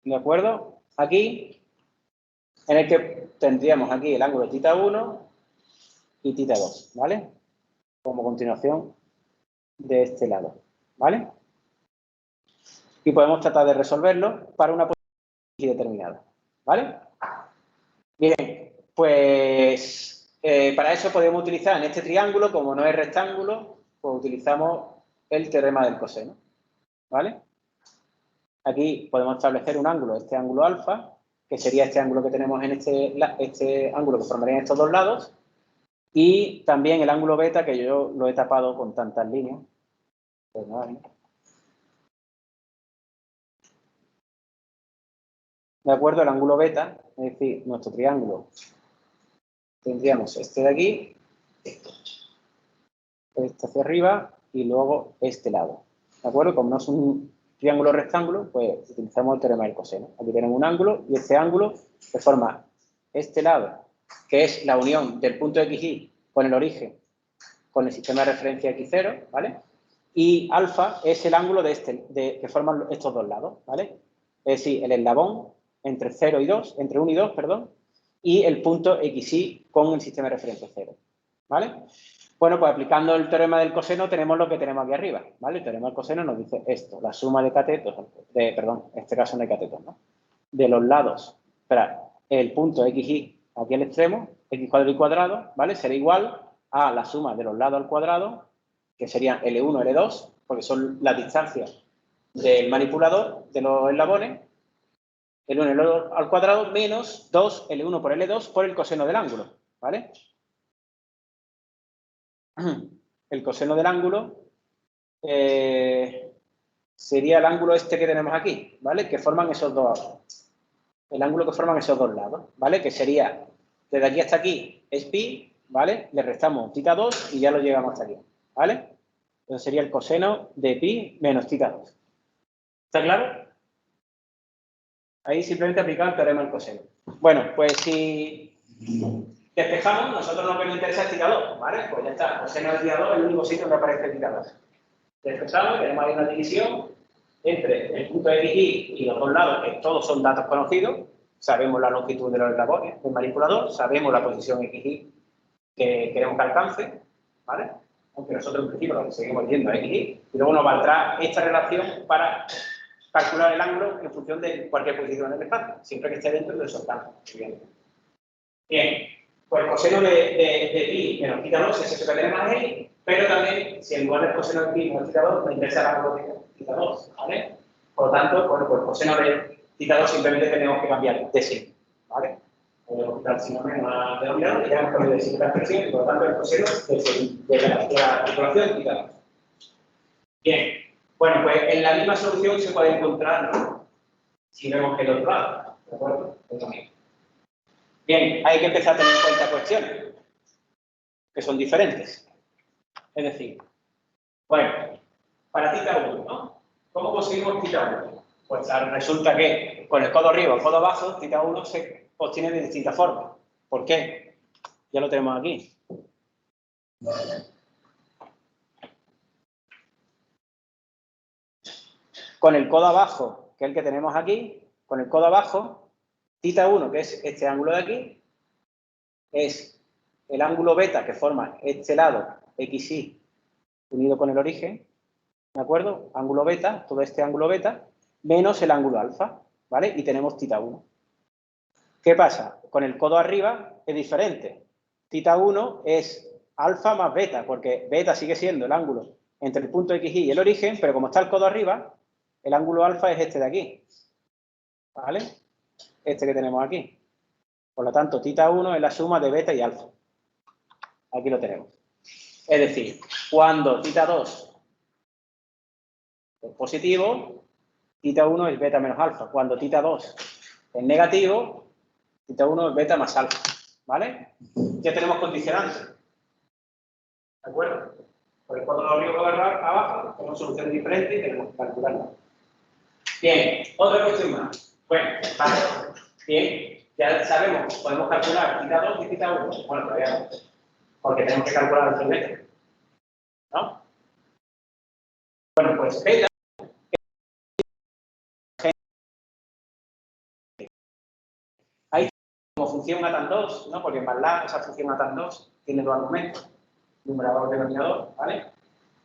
S1: ¿de acuerdo? Aquí, en el que tendríamos aquí el ángulo θ1 y θ2, ¿vale? Como continuación de este lado, ¿vale? Y podemos tratar de resolverlo para una posición determinada, ¿vale? Bien, pues para eso podemos utilizar en este triángulo, como no es rectángulo, pues utilizamos el teorema del coseno, ¿vale? Aquí podemos establecer un ángulo, este ángulo alfa, que sería este ángulo que tenemos en este ángulo que formaría en estos dos lados, y también el ángulo beta, que yo lo he tapado con tantas líneas. Pues nada, ¿no? ¿De acuerdo? El ángulo beta, es decir, nuestro triángulo, tendríamos este de aquí, este hacia arriba y luego este lado. ¿De acuerdo? Como no es un triángulo rectángulo, pues utilizamos el teorema del coseno. Aquí tenemos un ángulo y este ángulo que forma este lado, que es la unión del punto XY con el origen, con el sistema de referencia X0, ¿vale? Y alfa es el ángulo que forman estos dos lados, ¿vale? Es decir, el eslabón entre 0 y 2, entre 1 y 2, perdón, y el punto XY con el sistema de referencia 0, ¿vale? Bueno, pues aplicando el teorema del coseno tenemos lo que tenemos aquí arriba, ¿vale? El teorema del coseno nos dice esto, la suma de catetos, perdón, en este caso no hay catetos, ¿no? De los lados, espera, el punto XY aquí al extremo, X cuadrado y cuadrado, ¿vale? Será igual a la suma de los lados al cuadrado, que serían L1, L2, porque son las distancias del manipulador de los eslabones, L1, L2 al cuadrado, menos 2, L1 por L2 por el coseno del ángulo, ¿vale? El coseno del ángulo sería el ángulo este que tenemos aquí, ¿vale? Que forman esos dos, el ángulo que forman esos dos lados, ¿vale? Que sería, desde aquí hasta aquí es pi, ¿vale? Le restamos θ2 y ya lo llegamos hasta aquí, ¿vale? Entonces sería el coseno de pi menos θ2. ¿Está claro? Ahí simplemente aplicamos el teorema del coseno. Bueno, pues si despejamos, nosotros lo que nos interesa es θ2, ¿vale? Pues ya está, coseno de θ2 es el único sitio donde aparece θ2. Despejamos, tenemos ahí una división entre el punto XY y los dos lados, que todos son datos conocidos. Sabemos la longitud de los eslabones del manipulador, sabemos la posición XY que queremos que alcance, ¿vale? Aunque nosotros en principio lo que seguimos diciendo es XY, y luego nos valdrá esta relación para calcular el ángulo en función de cualquier posición en el espacio, siempre que esté dentro de esos campos. Bien, pues pues el coseno de pi menos θ 2 es eso que tenemos ahí, pero también, si en lugar del coseno de pi menos θ 2, me interesa el ángulo de θ 2, ¿vale? Por lo tanto, bueno, pues el coseno de θ 2 simplemente tenemos que cambiar de signo, ¿vale? Podemos quitar el signo menos a denominador y ya hemos cambiado de signo la expresión, y por lo tanto el coseno de la calculación θ 2. Bien, bueno, pues en la misma solución se puede encontrar, ¿no? Si vemos que el otro lado, ¿de acuerdo? Pues también. Bien, hay que empezar a tener en cuenta cuestiones que son diferentes. Es decir, bueno, para θ 1, ¿no? ¿Cómo conseguimos θ 1? Pues resulta que con el codo arriba o el codo abajo, θ 1 se obtiene de distintas formas. ¿Por qué? Ya lo tenemos aquí. Con el codo abajo, que es el que tenemos aquí, con el codo abajo, θ 1, que es este ángulo de aquí, es el ángulo beta que forma este lado XY unido con el origen, ¿de acuerdo? Ángulo beta, todo este ángulo beta, menos el ángulo alfa, ¿vale? Y tenemos θ 1. ¿Qué pasa? Con el codo arriba es diferente. θ 1 es alfa más beta, porque beta sigue siendo el ángulo entre el punto XY y el origen, pero como está el codo arriba, el ángulo alfa es este de aquí, ¿vale? Este que tenemos aquí. Por lo tanto, θ 1 es la suma de beta y alfa. Aquí lo tenemos. Es decir, cuando θ 2 es positivo, θ 1 es beta menos alfa. Cuando θ 2 es negativo, θ 1 es beta más alfa. ¿Vale? Ya tenemos condicionantes. ¿De acuerdo? Por el cuadro de arriba o abajo, tenemos soluciones diferentes y tenemos que calcularlas. Bien, otra cuestión más. Bueno, vale. Bien, ya sabemos, podemos calcular θ 2 y θ 1. Bueno, todavía no, porque tenemos que calcular el trimestre. ¿No? Bueno, pues beta ahí como función tan 2, ¿no? Porque en MATLAB esa función tan 2 tiene dos argumentos, numerador y denominador, ¿vale?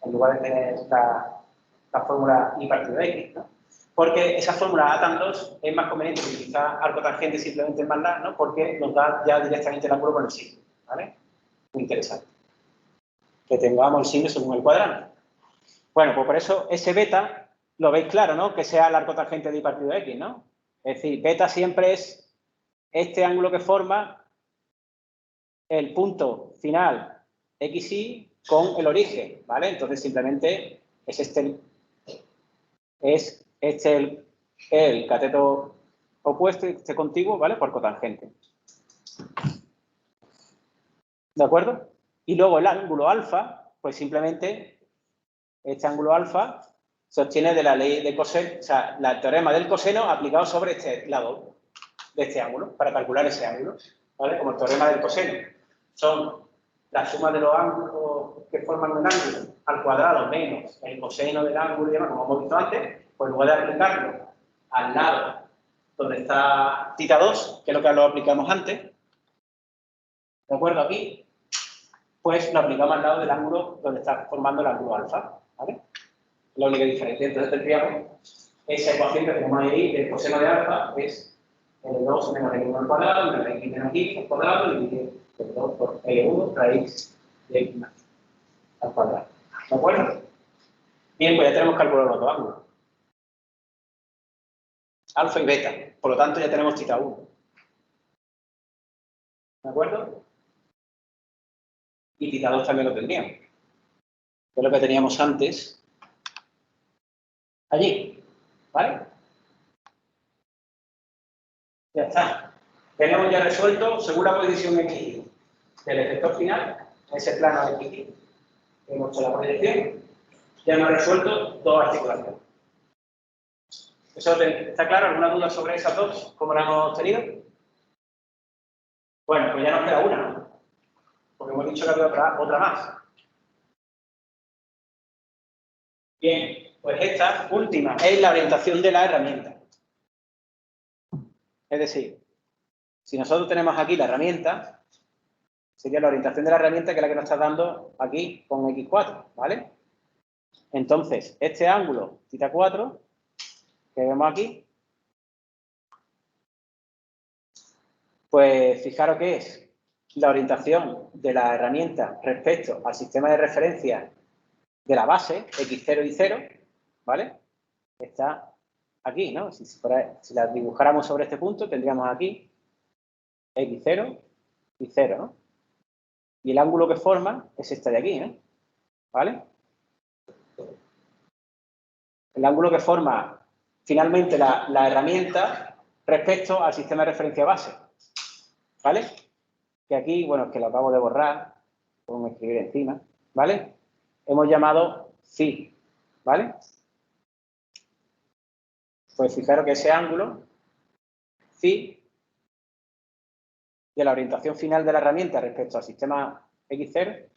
S1: En lugar de tener la fórmula y partido de x, ¿no? Porque esa fórmula tan 2 es más conveniente que utilizar arco tangente simplemente en MATLAB, ¿no? Porque nos da ya directamente el ángulo con el signo, ¿vale? Muy interesante. Que tengamos el signo según el cuadrante. Bueno, pues por eso ese beta, lo veis claro, ¿no? Que sea el arco tangente de y partido de x, ¿no? Es decir, beta siempre es este ángulo que forma el punto final XY con el origen, ¿vale? Entonces simplemente es el cateto opuesto, este contiguo, ¿vale? Por cotangente. ¿De acuerdo? Y luego el ángulo alfa, pues simplemente este ángulo alfa se obtiene de la ley de coseno, o sea, el teorema del coseno aplicado sobre este lado de este ángulo, para calcular ese ángulo, ¿vale? Como el teorema del coseno. Son la suma de los ángulos que forman un ángulo al cuadrado menos el coseno del ángulo y demás, como hemos visto antes, pues en lugar de aplicarlo al lado donde está θ 2, que es lo que lo aplicamos antes, ¿de acuerdo? Aquí, pues lo aplicamos al lado del ángulo donde está formando el ángulo alfa, ¿vale? La única diferencia. Entonces tendríamos esa ecuación que tenemos ahí del coseno de alfa, es L2 menos L1 al cuadrado, menos X menos X al cuadrado, dividido L2 por L1 raíz de X más al cuadrado. ¿De acuerdo? Bien, pues ya tenemos calculado los dos ángulos. Alfa y beta. Por lo tanto, ya tenemos θ 1. ¿De acuerdo? Y θ 2 también lo tendríamos. Que es lo que teníamos antes allí. ¿Vale? Ya está. Tenemos ya resuelto, según la posición X del efector final, ese plano de X, hemos hecho la proyección, ya hemos resuelto dos articulaciones. ¿Eso está claro? ¿Alguna duda sobre esas dos? ¿Cómo las hemos tenido? Bueno, pues ya nos queda una, ¿no? Porque hemos dicho que había otra más. Bien, pues esta última es la orientación de la herramienta. Es decir, si nosotros tenemos aquí la herramienta, sería la orientación de la herramienta que es la que nos está dando aquí con X4, ¿vale? Entonces, este ángulo, θ 4, que vemos aquí, pues fijaros que es la orientación de la herramienta respecto al sistema de referencia de la base, x0 y 0, ¿vale? Está aquí, ¿no? Si la dibujáramos sobre este punto, tendríamos aquí x0 y 0, ¿no? Y el ángulo que forma es este de aquí, ¿no? ¿Vale? El ángulo que forma finalmente la herramienta respecto al sistema de referencia base, ¿vale? Que aquí, bueno, es que lo acabo de borrar, podemos escribir encima, ¿vale? Hemos llamado phi, ¿vale? Pues fijaros que ese ángulo, phi, de la orientación final de la herramienta respecto al sistema x0,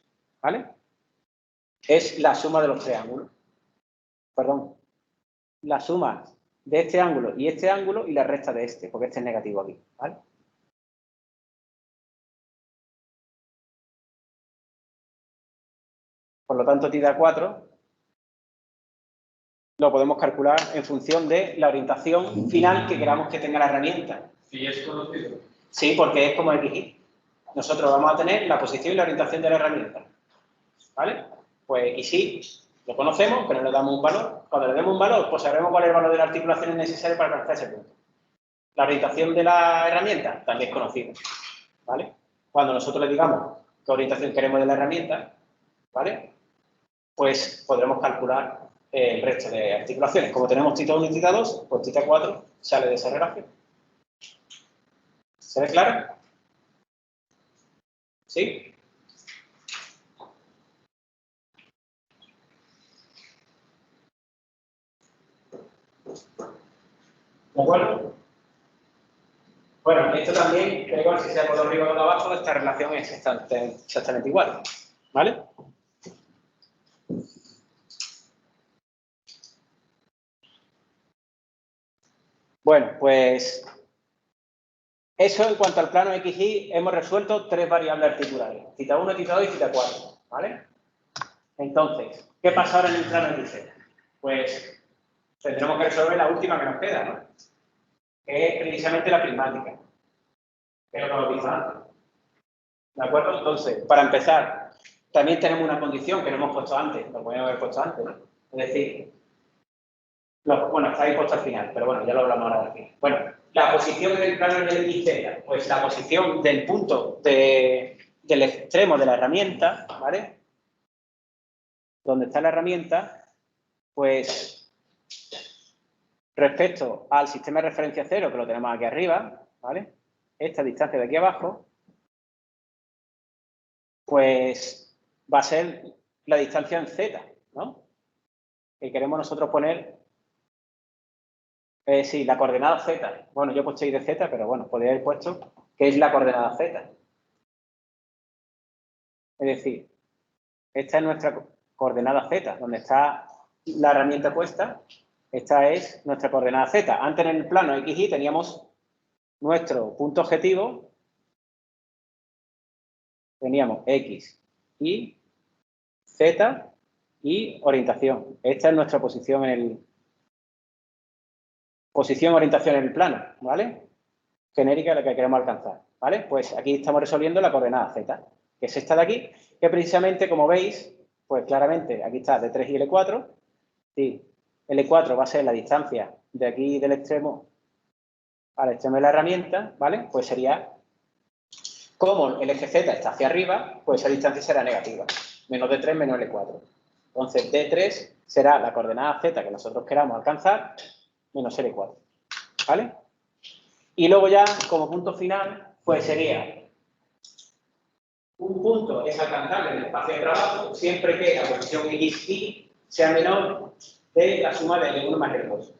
S1: ¿vale? Es la suma de los tres ángulos. Perdón, la suma de este ángulo y la resta de este, porque este es negativo aquí, ¿vale? Por lo tanto, θ4 lo podemos calcular en función de la orientación final que queramos que tenga la herramienta.
S3: ¿Y es conocido?
S1: Sí, porque es como XY. Nosotros vamos a tener la posición y la orientación de la herramienta, ¿vale? Pues XY lo conocemos, pero le damos un valor. Cuando le demos un valor, pues sabremos cuál es el valor de la articulación necesario para alcanzar ese punto. La orientación de la herramienta también es conocida, ¿vale? Cuando nosotros le digamos qué orientación queremos de la herramienta, ¿vale? Pues podremos calcular el resto de articulaciones. Como tenemos θ1 y θ2, pues θ4 sale de esa relación. ¿Se ve claro? ¿Sí? ¿De acuerdo? Bueno, esto también, da igual si sea por arriba o por abajo, esta relación es exactamente igual, ¿vale? Bueno, pues eso en cuanto al plano XY hemos resuelto tres variables articulares, θ1, θ2 y θ4, ¿vale? Entonces, ¿qué pasa ahora en el plano XY? Pues tendremos que resolver la última que nos queda, ¿no? Que es precisamente la prismática, que es lo que hemos visto antes. ¿De acuerdo? Entonces, para empezar, también tenemos una condición que no hemos puesto antes, lo podemos haber puesto antes, ¿no? Es decir, bueno, está ahí puesto al final, pero bueno, ya lo hablamos ahora de aquí. Bueno, la posición en el plano del XY, pues la posición del punto del extremo de la herramienta, ¿vale? Donde está la herramienta, pues respecto al sistema de referencia cero, que lo tenemos aquí arriba, ¿vale? Esta distancia de aquí abajo, pues va a ser la distancia en Z, ¿no? Que queremos nosotros poner, sí, la coordenada Z. Bueno, yo he puesto ahí de Z, pero bueno, podría haber puesto que es la coordenada Z. Es decir, esta es nuestra coordenada Z, donde está la herramienta puesta, esta es nuestra coordenada Z. Antes en el plano XY teníamos nuestro punto objetivo, teníamos X, Y, Z y orientación. Esta es nuestra posición orientación en el plano, ¿vale? Genérica la que queremos alcanzar, ¿vale? Pues aquí estamos resolviendo la coordenada Z, que es esta de aquí, que precisamente, como veis, pues claramente aquí está D3 y L4. Sí, L4 va a ser la distancia de aquí del extremo al extremo de la herramienta, ¿vale? Pues sería, como el eje Z está hacia arriba, pues esa distancia será negativa. Menos D3 menos L4. Entonces, D3 será la coordenada Z que nosotros queramos alcanzar, menos L4, ¿vale? Y luego ya, como punto final, pues sería un punto es alcanzable en el espacio de trabajo siempre que la posición XY sea menor de la suma de L1 más L2.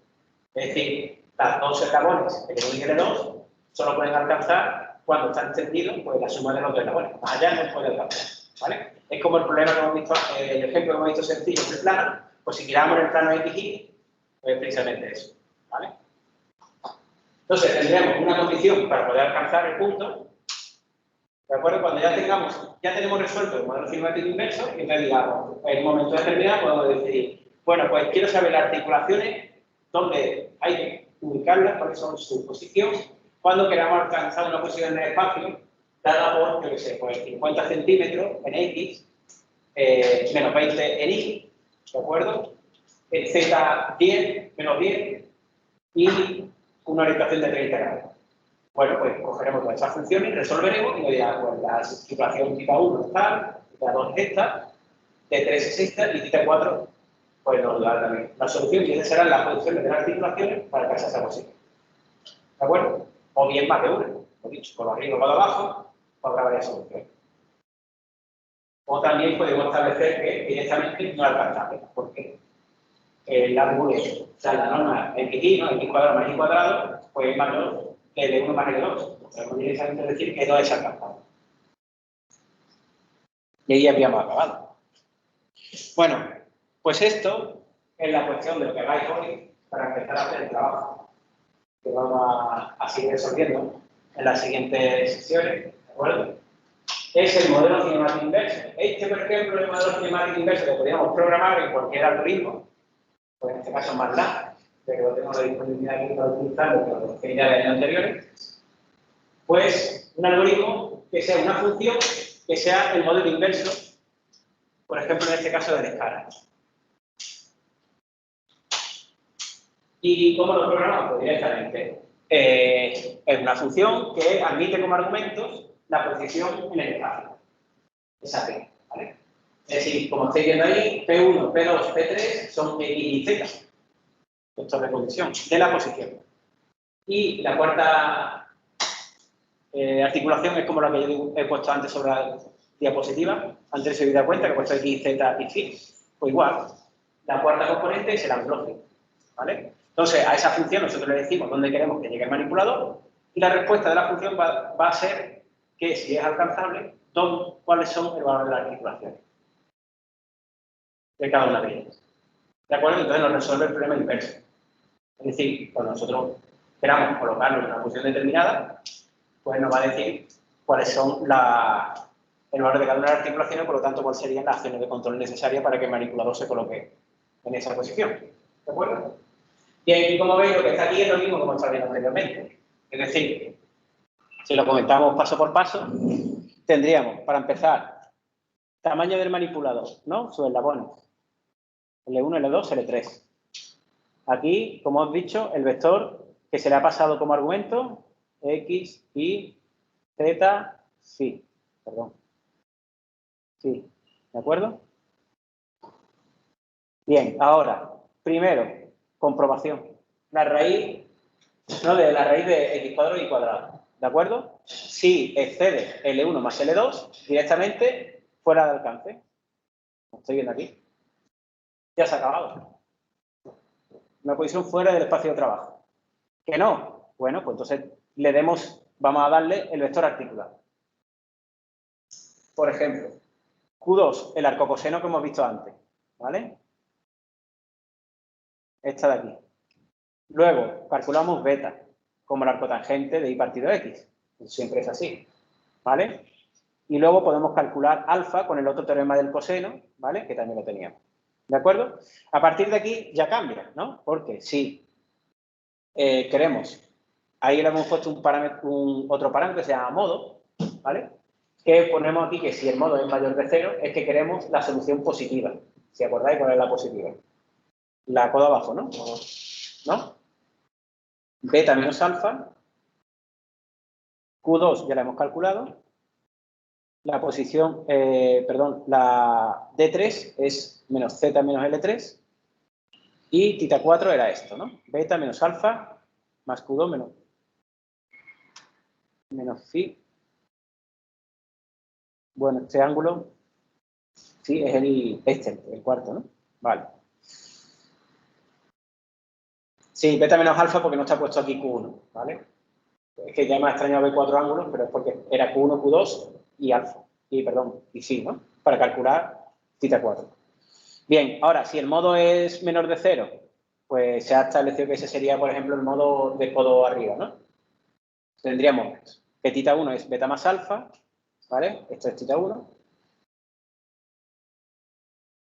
S1: Es decir, las dos eslabones, L1 y L2, solo pueden alcanzar cuando están extendidos, pues la suma de los dos eslabones. Más allá no puede alcanzar, ¿vale? Es como el problema que hemos visto, el ejemplo que hemos visto sencillo en el plano, pues si miramos el plano XY, pues precisamente eso, ¿vale? Entonces, tendremos una condición para poder alcanzar el punto, ¿de acuerdo? Cuando ya tenemos resuelto el modelo cinemático inverso, y entonces digamos, en un momento determinado podemos decir, bueno, pues quiero saber las articulaciones, dónde hay que ubicarlas, cuáles son su posición, cuando queramos alcanzar una posición en el espacio, dada por, yo qué sé, pues 50 centímetros en X, menos 20 en Y, ¿de acuerdo? Z 10, menos 10 y una orientación de 30 grados. Bueno, pues cogeremos todas estas funciones y resolveremos y nos dirá, pues la situación θ1 es tal, θ2 es esta, T3 es esta y θ4 pues nos da también la solución y esas serán las funciones de las articulaciones para que sea posible. ¿De acuerdo? O bien más de una, lo dicho, con lo arriba o con lo abajo, habrá varias soluciones. O también podemos establecer que directamente no es alcanzable, porque el ángulo, o sea, la norma xy, ¿no? X cuadrado más y cuadrado, pues es mayor que de 1 más L2. Podemos directamente decir que no es alcanzable. Y ahí habríamos acabado. Bueno, pues esto es la cuestión de lo que hagáis hoy para empezar a hacer el trabajo que vamos a seguir resolviendo en las siguientes sesiones, ¿de acuerdo? Es el modelo cinemático inverso. Este, por ejemplo, es el modelo cinemático inverso que podríamos programar en cualquier algoritmo, pues en este caso MATLAB, pero tengo la disponibilidad aquí para utilizarlo con los que ya de años anteriores. Pues un algoritmo que sea una función que sea el modelo inverso, por ejemplo, en este caso de la escala. ¿Y cómo lo programamos? Pues directamente. Es una función que admite como argumentos la posición en el espacio. Esa P, ¿vale? Es decir, como estáis viendo ahí, P1, P2, P3 son X y Z. Vector de posición de la posición. Y la cuarta articulación es como la que yo he puesto antes sobre la diapositiva. Antes se dio cuenta que he puesto X, Z y Phi. Pues igual, la cuarta componente es el anglógico, ¿vale? Entonces, a esa función nosotros le decimos dónde queremos que llegue el manipulador y la respuesta de la función va a ser que si es alcanzable, cuáles son el valor de la articulación de cada una de ellas. ¿De acuerdo? Entonces nos resuelve el problema inverso. Es decir, cuando nosotros queramos colocarlo en una función determinada, pues nos va a decir cuáles son el valor de cada una de las articulaciones, por lo tanto, cuáles serían las acciones de control necesarias para que el manipulador se coloque en esa posición. ¿De acuerdo? Y aquí, como veis, lo que está aquí es lo mismo que hemos estado viendo anteriormente. Es decir, si lo comentamos paso por paso, tendríamos, para empezar, tamaño del manipulador, ¿no? Sus eslabones. L1, L2, L3. Aquí, como os he dicho, el vector que se le ha pasado como argumento, X, Y, Z, Phi. Perdón. Sí, ¿de acuerdo? Bien, ahora, primero, comprobación. La raíz, ¿no? De la raíz de X cuadrado y cuadrado. ¿De acuerdo? Si excede L1 más L2, directamente fuera de alcance. Lo estoy viendo aquí. Ya se ha acabado. Una posición fuera del espacio de trabajo. ¿Que no? Bueno, pues entonces vamos a darle el vector articular. Por ejemplo, Q2, el arcocoseno que hemos visto antes, ¿vale? Esta de aquí. Luego, calculamos beta, como el arcotangente de I partido X. Siempre es así, ¿vale? Y luego podemos calcular alfa con el otro teorema del coseno, ¿vale? Que también lo teníamos. ¿De acuerdo? A partir de aquí ya cambia, ¿no? Porque si queremos, ahí le hemos puesto otro parámetro que se llama modo, ¿vale? Que ponemos aquí que si el modo es mayor de 0 es que queremos la solución positiva. Si acordáis cuál es la positiva. La coda abajo, ¿no? ¿No? Beta menos alfa. Q2 ya la hemos calculado. La posición, la D3 es menos Z menos L3. Y θ4 era esto, ¿no? Beta menos alfa más Q2 menos Phi. Bueno, este ángulo, sí, es el cuarto, ¿no? Vale. Sí, beta menos alfa porque no está puesto aquí Q1, ¿vale? Es que ya me ha extrañado ver 4 ángulos, pero es porque era Q1, Q2 y alfa. Y Phi, ¿no? Para calcular θ4. Bien, ahora, si el modo es menor de 0, pues se ha establecido que ese sería, por ejemplo, el modo de codo arriba, ¿no? Tendríamos que θ1 es beta más alfa, ¿vale? Esto es θ1.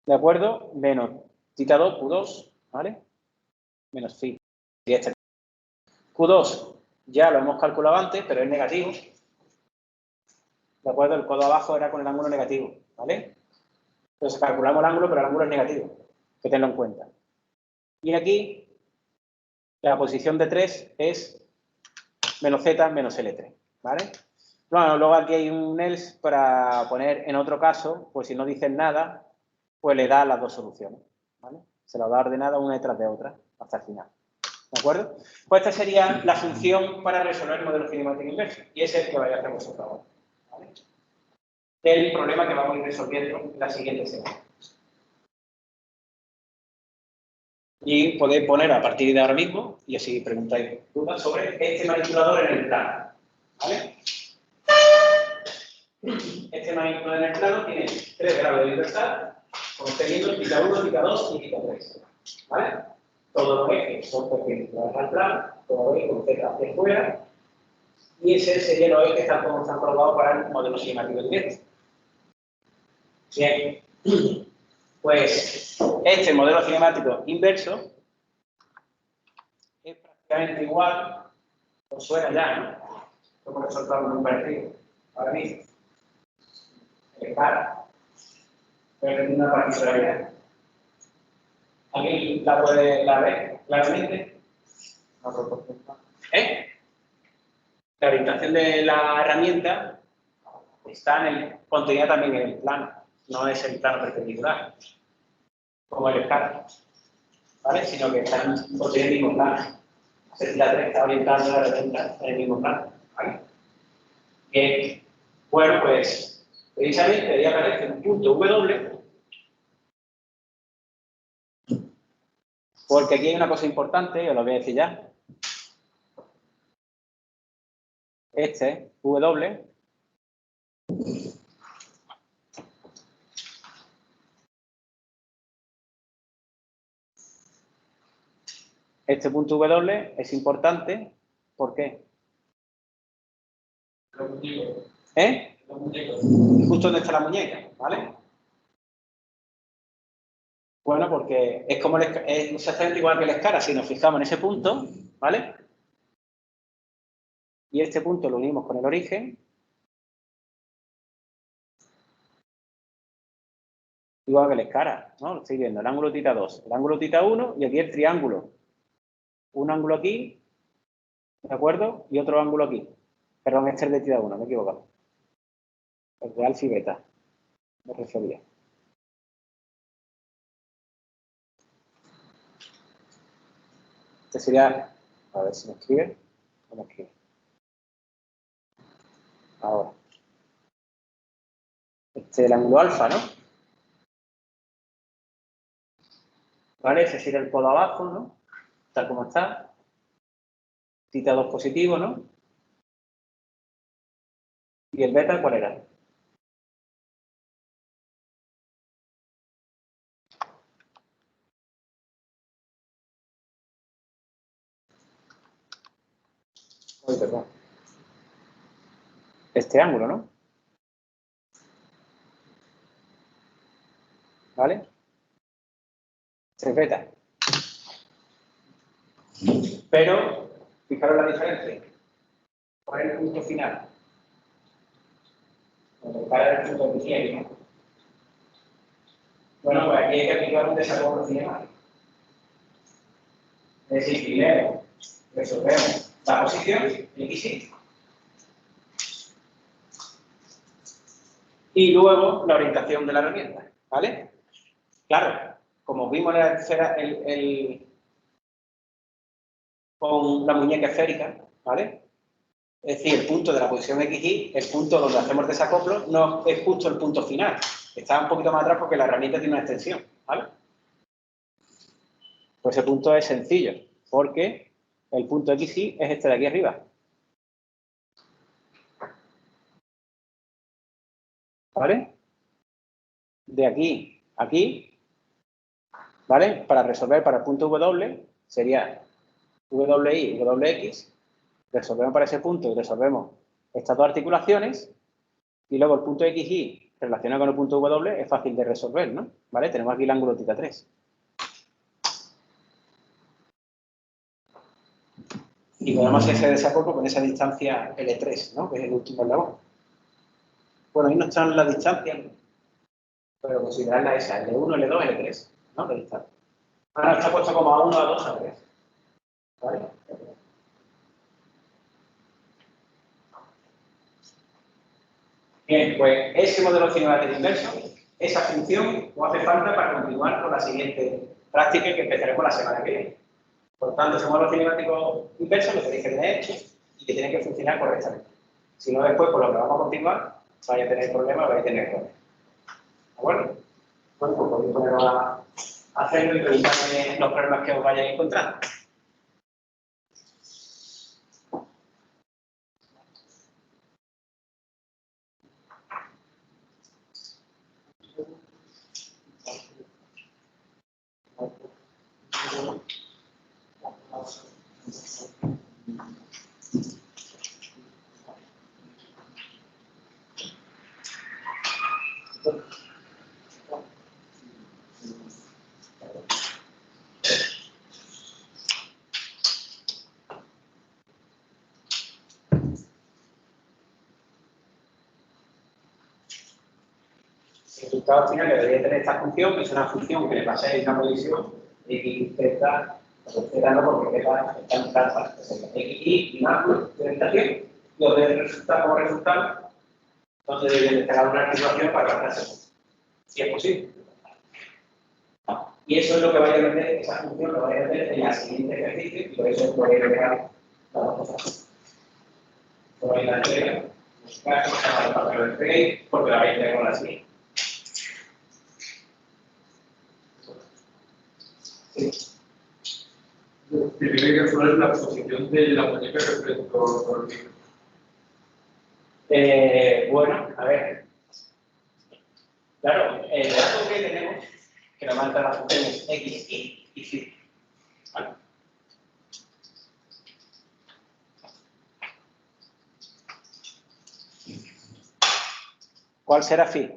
S1: ¿De acuerdo? Menos θ2, Q2, ¿vale? Menos Phi. Y este Q2 ya lo hemos calculado antes, pero es negativo. ¿De acuerdo? El codo abajo era con el ángulo negativo, ¿vale? Entonces calculamos el ángulo, pero el ángulo es negativo. Que tenlo en cuenta. Y aquí, la posición de 3 es menos z menos L3, ¿vale? Bueno, luego aquí hay un else para poner en otro caso, pues si no dicen nada, pues le da las dos soluciones, ¿vale? Se las da ordenada una detrás de otra hasta el final, ¿de acuerdo? Pues esta sería la función para resolver el modelo cinemático inverso y es el que vaya a hacer vosotros ahora, ¿vale? El problema que vamos a ir resolviendo en la siguiente semana. Y podéis poner a partir de ahora mismo, y así preguntáis dudas sobre este manipulador en el plano, ¿vale? Este manipulador en el plano tiene 3 grados de libertad, como estáis viendo, θ 1, θ 2 y θ 3, ¿vale? Todos los ejes son perpendiculares al plano, como veis, con z hacia fuera, y ese sería los ejes tal como están colocados para el modelo cinemático inverso. Bien, pues este modelo cinemático inverso es prácticamente igual, os suena ya, ¿no? Como resultado muy parecido. Ahora mismo, el cara, pero tiene una particularidad. ¿Alguien la ve claramente? ¿Eh? La orientación de la herramienta está contenida también en el plano, no es el plano perpendicular, como el escala, ¿vale? Sino que están contenidos en el mismo plano. La 3 está orientada la herramienta en el mismo plano, ¿vale? Bien, bueno, pues precisamente ahí aparece un punto W, porque aquí hay una cosa importante, os lo voy a decir ya. Este W este punto W es importante, ¿por qué? ¿Eh? Justo donde está la muñeca, ¿vale? Bueno, porque es como es exactamente igual que la escala, si nos fijamos en ese punto, ¿vale? Y este punto lo unimos con el origen. Igual que la escala, ¿no? Lo estoy viendo, el ángulo θ 2, el ángulo θ 1 y aquí el triángulo. Un ángulo aquí, ¿de acuerdo? Y otro ángulo aquí. Perdón, este es el de θ 1, me he equivocado. El de alfa y beta, me refería. Este sería, a ver si me escribe. No me escribe. Ahora. Este es el ángulo alfa, ¿no? ¿Vale? Ese sería el polo abajo, ¿no? Tal como está. θ 2 positivo, ¿no? ¿Y el beta cuál era? Uy, perdón. Este ángulo, ¿no? ¿Vale? Este es beta. Pero, fijaros la diferencia. ¿Cuál es el punto final? Cuando para el punto de inicio, ¿no? Bueno, pues aquí hay que aplicar un desarrollo cinemático. Es decir, primero resolvemos la posición, X, Y, y luego la orientación de la herramienta, ¿vale? Claro, como vimos en la esfera, con la muñeca esférica, ¿vale? Es decir, el punto de la posición XY, el punto donde hacemos desacoplo, no es justo el punto final. Está un poquito más atrás porque la herramienta tiene una extensión, ¿vale? Pues ese punto es sencillo, porque el punto XY es este de aquí arriba. ¿Vale? De aquí a aquí, ¿vale? Para resolver para el punto W, sería WI, WX, resolvemos para ese punto y resolvemos estas dos articulaciones, y luego el punto XY relacionado con el punto W es fácil de resolver, ¿no? ¿Vale? Tenemos aquí el ángulo θ 3. Y podemos hacer ese desacoplo con esa distancia L3, ¿no? Que es el último eslabón. Bueno, ahí no están las distancias, pero considerarla esa, L1, L2, L3, ¿no? De distancia. Ahora está puesto como A1, A2, A3. ¿Vale? Bien, pues ese modelo cinemático inverso, esa función no hace falta para continuar con la siguiente práctica que empezaremos la semana que viene. Por tanto, ese modelo cinemático inverso lo tenéis que tener hecho y que tiene que funcionar correctamente. Si no, después, por lo que vamos a continuar, vais a tener problemas, vais a tener problemas. ¿De acuerdo? Bueno, pues podéis poneros a hacerlo y preguntarme los problemas que os vayáis encontrando. El resultado final que debería tener esta función, que es una función que le paséis una posición x, z, no porque z está en trampa, x, y un ángulo de orientación, y os debe resultar como resultado, entonces debería entregar una activación para alcanzarse, si es posible. Y eso es lo que vais a meter, esa función lo vais a meter en el siguiente ejercicio, y por eso podéis agregar las dos cosas. Por ahí la entrega, en este caso, para que lo entreguéis, porque la vais a entregar con la siguiente. Sí.
S3: Tiene que poner la posición de la muñeca respecto al libro.
S1: Bueno, a ver. Claro, el dato que tenemos, que nos manda las funciones x, y phi. ¿Vale? ¿Cuál será phi?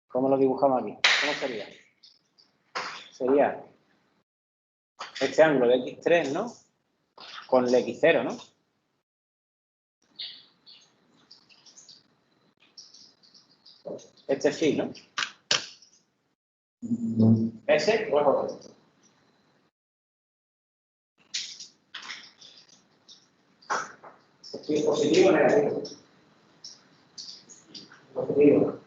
S1: ¿Cómo lo dibujamos aquí? ¿Cómo sería? Sería este ángulo de x3, ¿no? Con el x0, ¿no? Este es phi, ¿no? Ese o es otro. ¿Estoy positivo o negativo? Positivo.